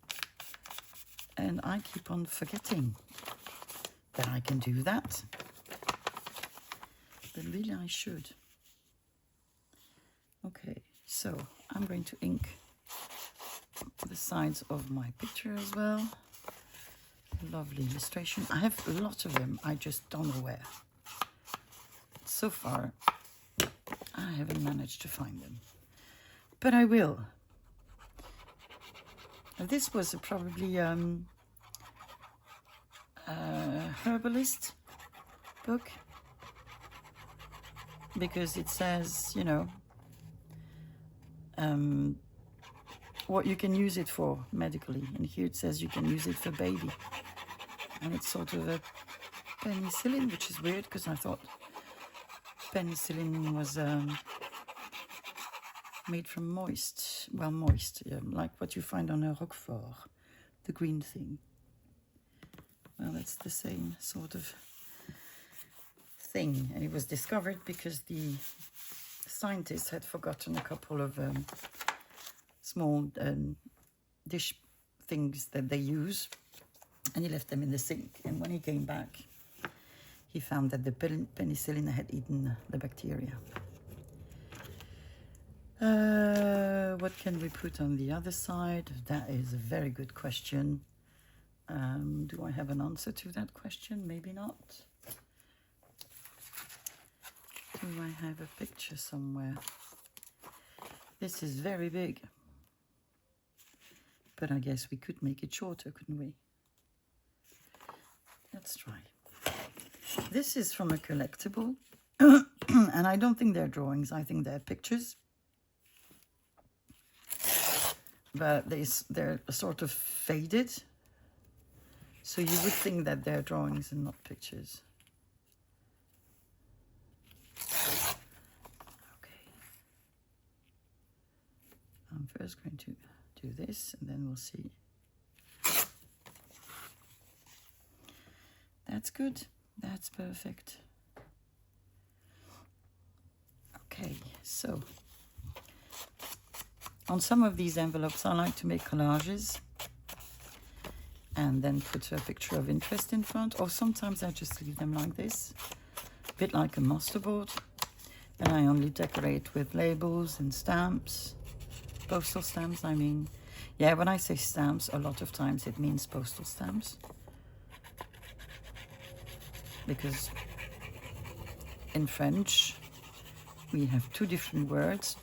And I keep on forgetting that I can do that, but really I should. Okay, so I'm going to ink the sides of my picture as well. Lovely illustration. I have a lot of them, I just don't know where. So far I haven't managed to find them, but I will. This was probably herbalist book, because it says, you know, what you can use it for medically, and here it says you can use it for baby, and it's sort of a penicillin, which is weird because I thought penicillin was made from moist, like what you find on a Roquefort, the green thing. Well, it's the same sort of thing, and it was discovered because the scientists had forgotten a couple of small dish things that they use, and he left them in the sink, and when he came back he found that the penicillin had eaten the bacteria. What can we put on the other side? That is a very good question. Do I have an answer to that question? Maybe not. Do I have a picture somewhere? This is very big, but I guess we could make it shorter, couldn't we? Let's try. This is from a collectible, and I don't think they're drawings, I think they're pictures. But they're sort of faded, so you would think that they're drawings and not pictures. Okay. I'm first going to do this, and then we'll see. That's good. That's perfect. Okay, so on some of these envelopes, I like to make collages and then put a picture of interest in front, or sometimes I just leave them like this, a bit like a masterboard. And I only decorate with labels and stamps, postal stamps, I mean. Yeah, when I say stamps, a lot of times it means postal stamps. Because in French, we have two different words.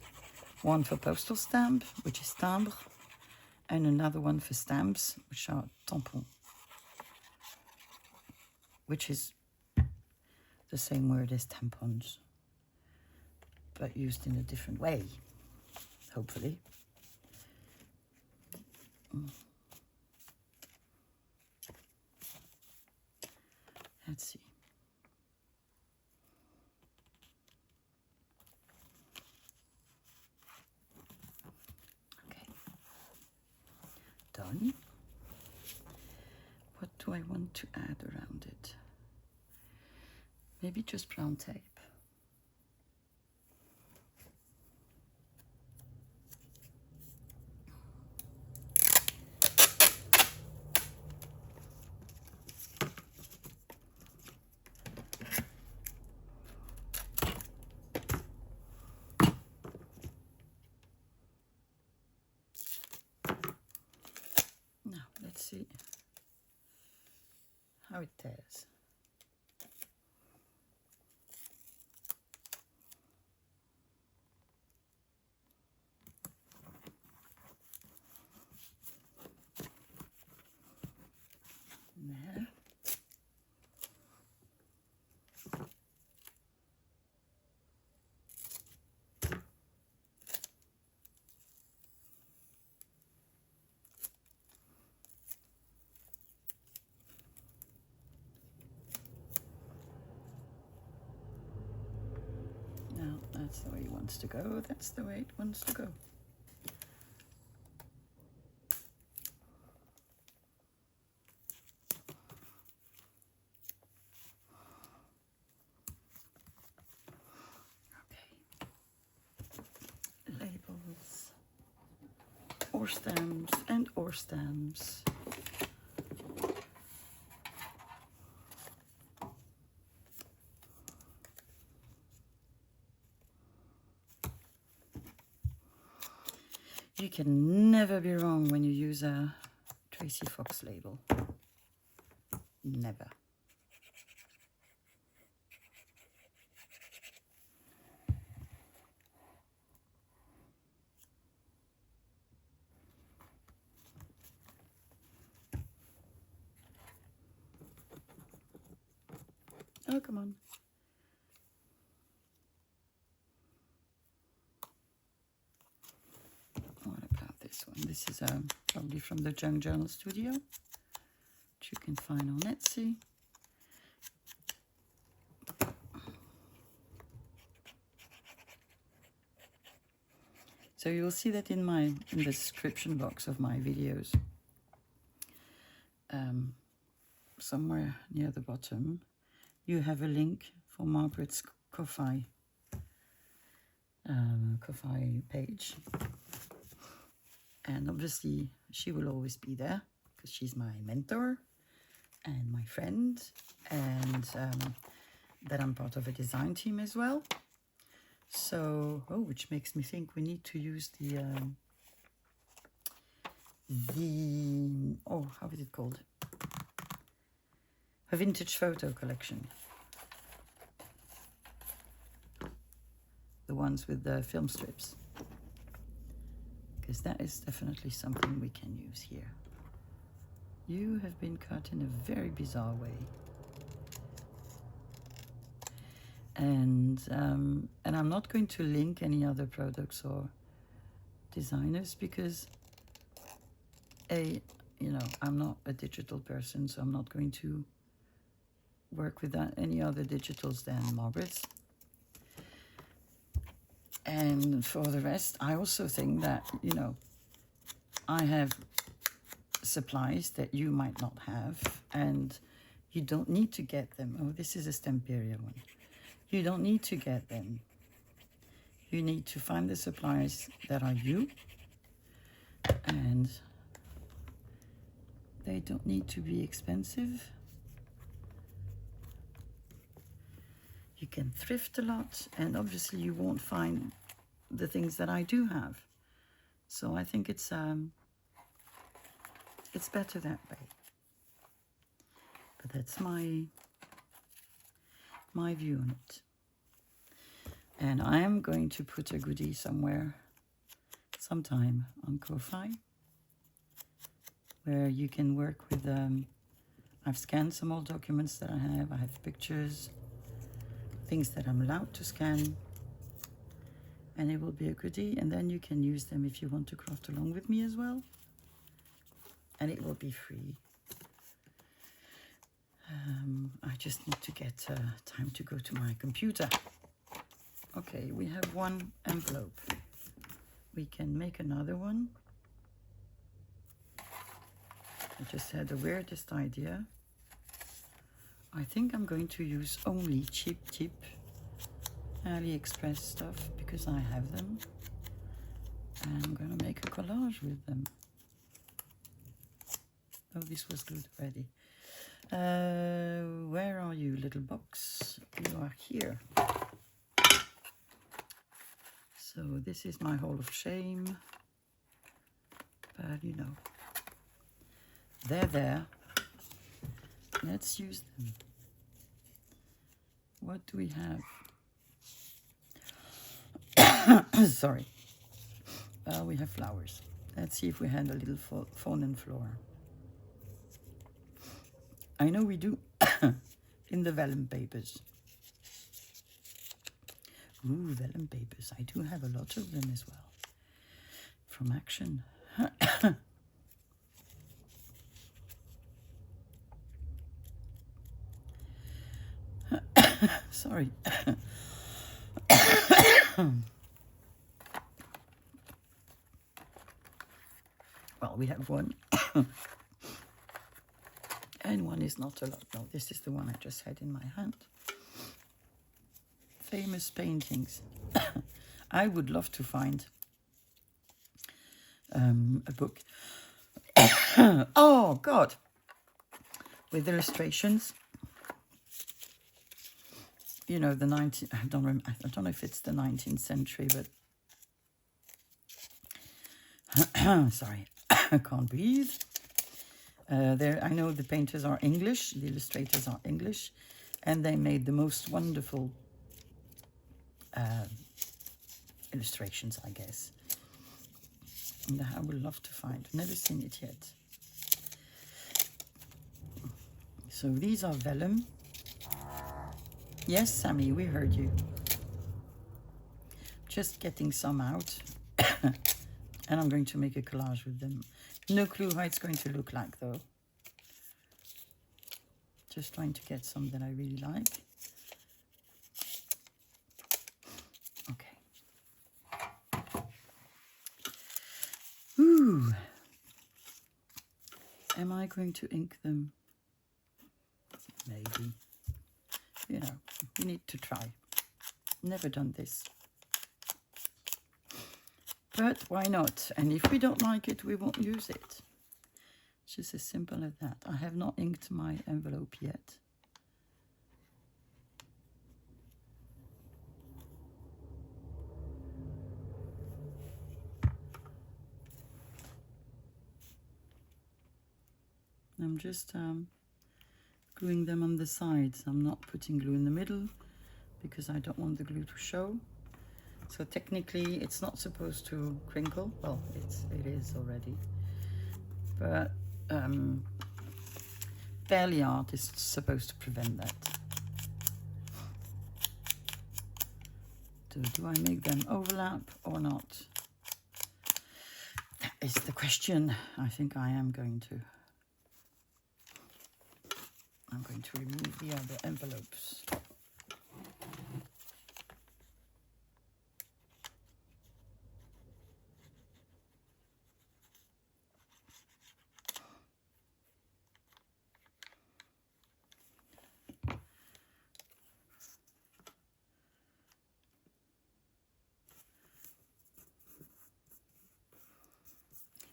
One for postal stamp, which is timbre, and another one for stamps, which are tampons, which is the same word as tampons, but used in a different way, hopefully. Let's see. Okay. Done. What do I want to add around it? Maybe just brown tape. Now, let's see how it tears. There. Now, that's the way it wants to go. That's the way it wants to go. Labels, or stamps, and or stamps. You can never be wrong when you use a Tracy Fox label. Never. Oh, come on. What about this one? This is probably from the Junk Journal Studio, which you can find on Etsy. So you'll see that in the description box of my videos, somewhere near the bottom, you have a link for Margaret's Ko-Fi page. And obviously she will always be there because she's my mentor and my friend, and that I'm part of a design team as well. So, which makes me think we need to use how is it called? A vintage photo collection. The ones with the film strips. Because that is definitely something we can use here. You have been cut in a very bizarre way. And I'm not going to link any other products or designers because I'm not a digital person, so I'm not going to work with any other digitals than Margaret's. And for the rest, I also think that, you know, I have supplies that you might not have, and you don't need to get them. Oh, this is a Stemperia one. You don't need to get them. You need to find the supplies that are you, and they don't need to be expensive. You can thrift a lot, and obviously you won't find the things that I do have. So I think it's better that way. But that's my view on it. And I am going to put a goodie somewhere, sometime on Ko-Fi, where you can work with, I've scanned some old documents that I have pictures, things that I'm allowed to scan, and it will be a goodie, and then you can use them if you want to craft along with me as well, and it will be free. I just need to get time to go to my computer. Okay, we have one envelope. We can make another one. I just had the weirdest idea. I think I'm going to use only cheap AliExpress stuff because I have them. And I'm going to make a collage with them. Oh, this was glued already. Where are you, little box? You are here. So this is my Hall of Shame. But you know, they're there. Let's use them. What do we have? Sorry. We have flowers. Let's see if we had a little fauna and flora. I know we do in the vellum papers. Ooh, vellum papers. I do have a lot of them as well. From Action. Sorry. Well, we have one. And one is not a lot. No, this is the one I just had in my hand. Famous paintings. I would love to find a book. Oh, God. With illustrations. You know, the 19th, I don't know if it's the 19th century, but sorry, I can't breathe. I know the painters are English, the illustrators are English, and they made the most wonderful illustrations, I guess. And I would love to find. I've never seen it yet. So these are vellum. Yes, Sammy, we heard you. Just getting some out. And I'm going to make a collage with them. No clue how it's going to look like, though. Just trying to get some that I really like. Okay. Ooh. Am I going to ink them? Maybe. You know, you need to try. Never done this. But why not? And if we don't like it, we won't use it. It's just as simple as that. I have not inked my envelope yet. I'm just gluing them on the sides. I'm not putting glue in the middle because I don't want the glue to show. So technically it's not supposed to crinkle. Well, it is already. But Barely Art is supposed to prevent that. Do I make them overlap or not? That is the question. I think I am going to. I'm going to remove the other envelopes.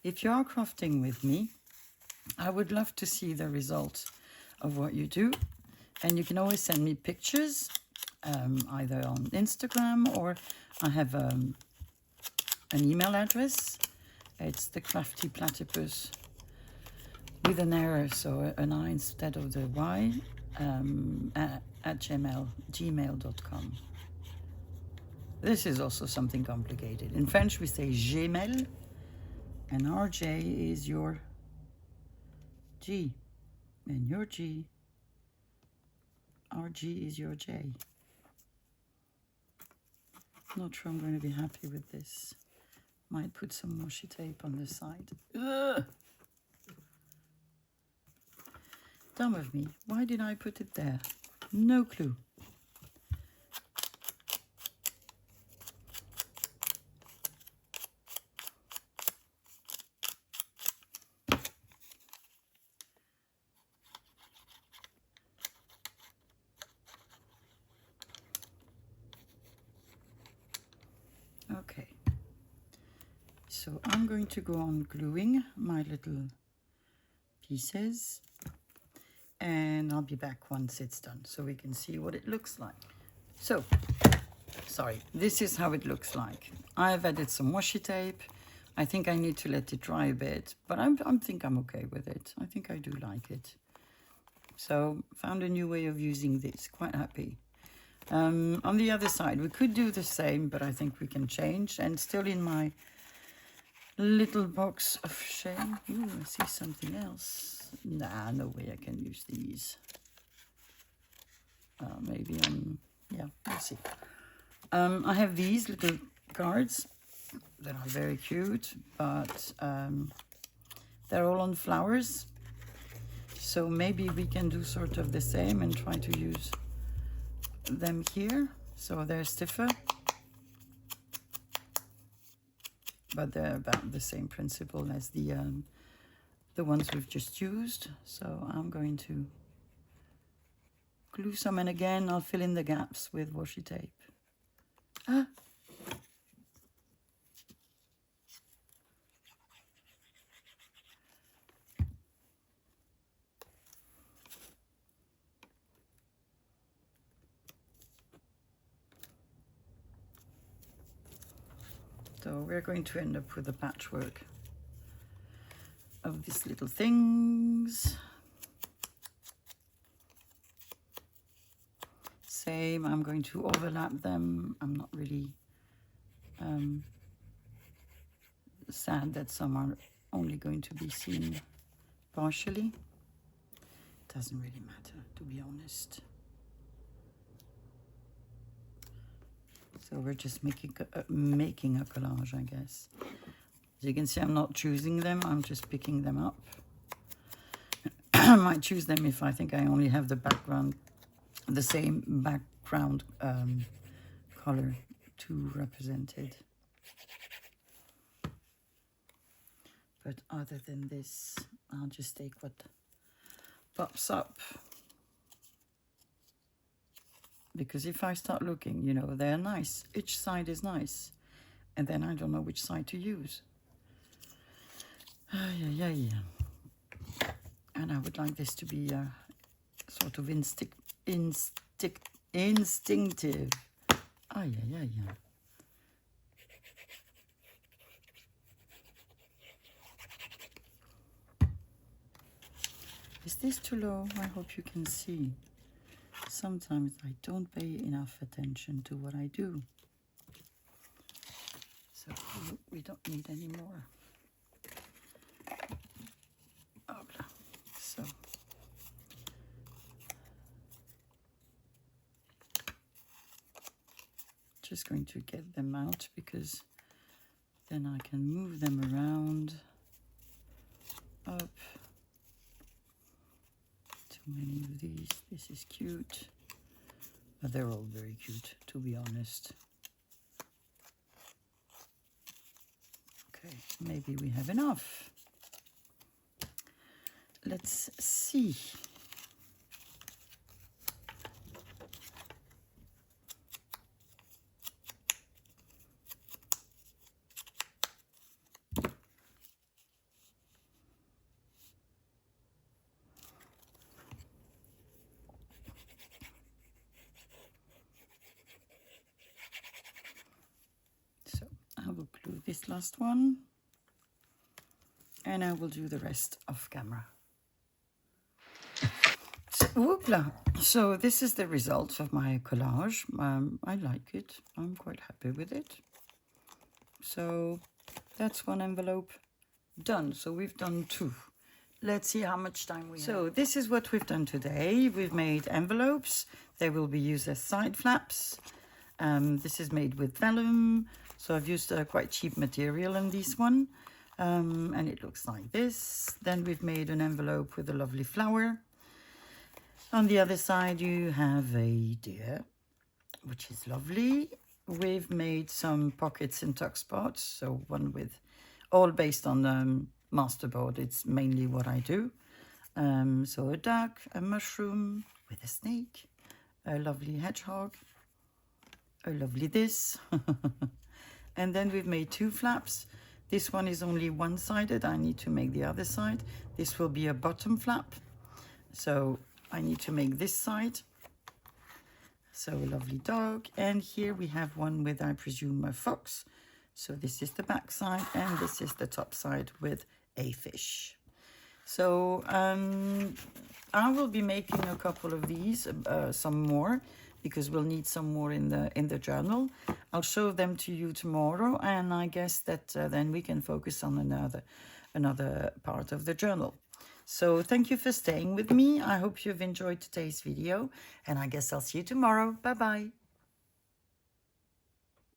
if you are crafting with me, I would love to see the results of what you do. And you can always send me pictures, either on Instagram, or I have an email address. It's the Crafty Platypus with an error, so an I instead of the Y, at gmail.com. This is also something complicated. In French we say Gmail, and RJ is your G, and your G, RG is your J. Not sure I'm going to be happy with this. Might put some washi tape on the side. Ugh! Dumb of me. Why did I put it there? No clue. Okay. So I'm going to go on gluing my little pieces, and I'll be back once it's done so we can see what it looks like. So, sorry, this is how it looks like. I've added some washi tape. I think I need to let it dry a bit, but I think I'm okay with it. I think I do like it. So, found a new way of using this, quite happy. On the other side, we could do the same, but I think we can change. And still in my little box of shame. Ooh, I see something else. Nah, no way I can use these. Maybe on, yeah, we'll see. I have these little cards that are very cute, but they're all on flowers. So maybe we can do sort of the same and try to use them here. So they're stiffer, but they're about the same principle as the ones we've just used. So I'm going to glue some, and again I'll fill in the gaps with washi tape. Ah. So we're going to end up with a patchwork of these little things. Same, I'm going to overlap them. I'm not really sad that some are only going to be seen partially. Doesn't really matter, to be honest. So we're just making a collage, I guess. As you can see, I'm not choosing them, I'm just picking them up. I might choose them if I think I only have the background, the same background color to represent it. But other than this, I'll just take what pops up. Because if I start looking, you know, they're nice. Each side is nice. And then I don't know which side to use. Yeah. And I would like this to be sort of instinctive. Yeah. Is this too low? I hope you can see. Sometimes I don't pay enough attention to what I do. So we don't need any more. So just going to get them out because then I can move them around. Up. Too many of these. This is cute. But they're all very cute, to be honest. Okay, maybe we have enough. Let's see. last one. And I will do the rest off camera. So, whoopla. So this is the result of my collage. I like it. I'm quite happy with it. So that's one envelope done. So we've done 2. Let's see how much time we have. So this is what we've done today. We've made envelopes. They will be used as side flaps. This is made with vellum. So I've used a quite cheap material in this one. And it looks like this. Then we've made an envelope with a lovely flower. On the other side you have a deer, which is lovely. We've made some pockets and tuck spots, so one with, all based on masterboard. It's mainly what I do. So a duck, a mushroom with a snake, a lovely hedgehog, a lovely this. And then we've made 2 flaps. This one is only one-sided. I need to make the other side. This will be a bottom flap. So I need to make this side. So a lovely dog. And here we have one with, I presume, a fox. So this is the back side and this is the top side with a fish. So I will be making a couple of these, some more, because we'll need some more in the journal. I'll show them to you tomorrow, and I guess that then we can focus on another part of the journal. So thank you for staying with me. I hope you've enjoyed today's video, and I guess I'll see you tomorrow. Bye bye.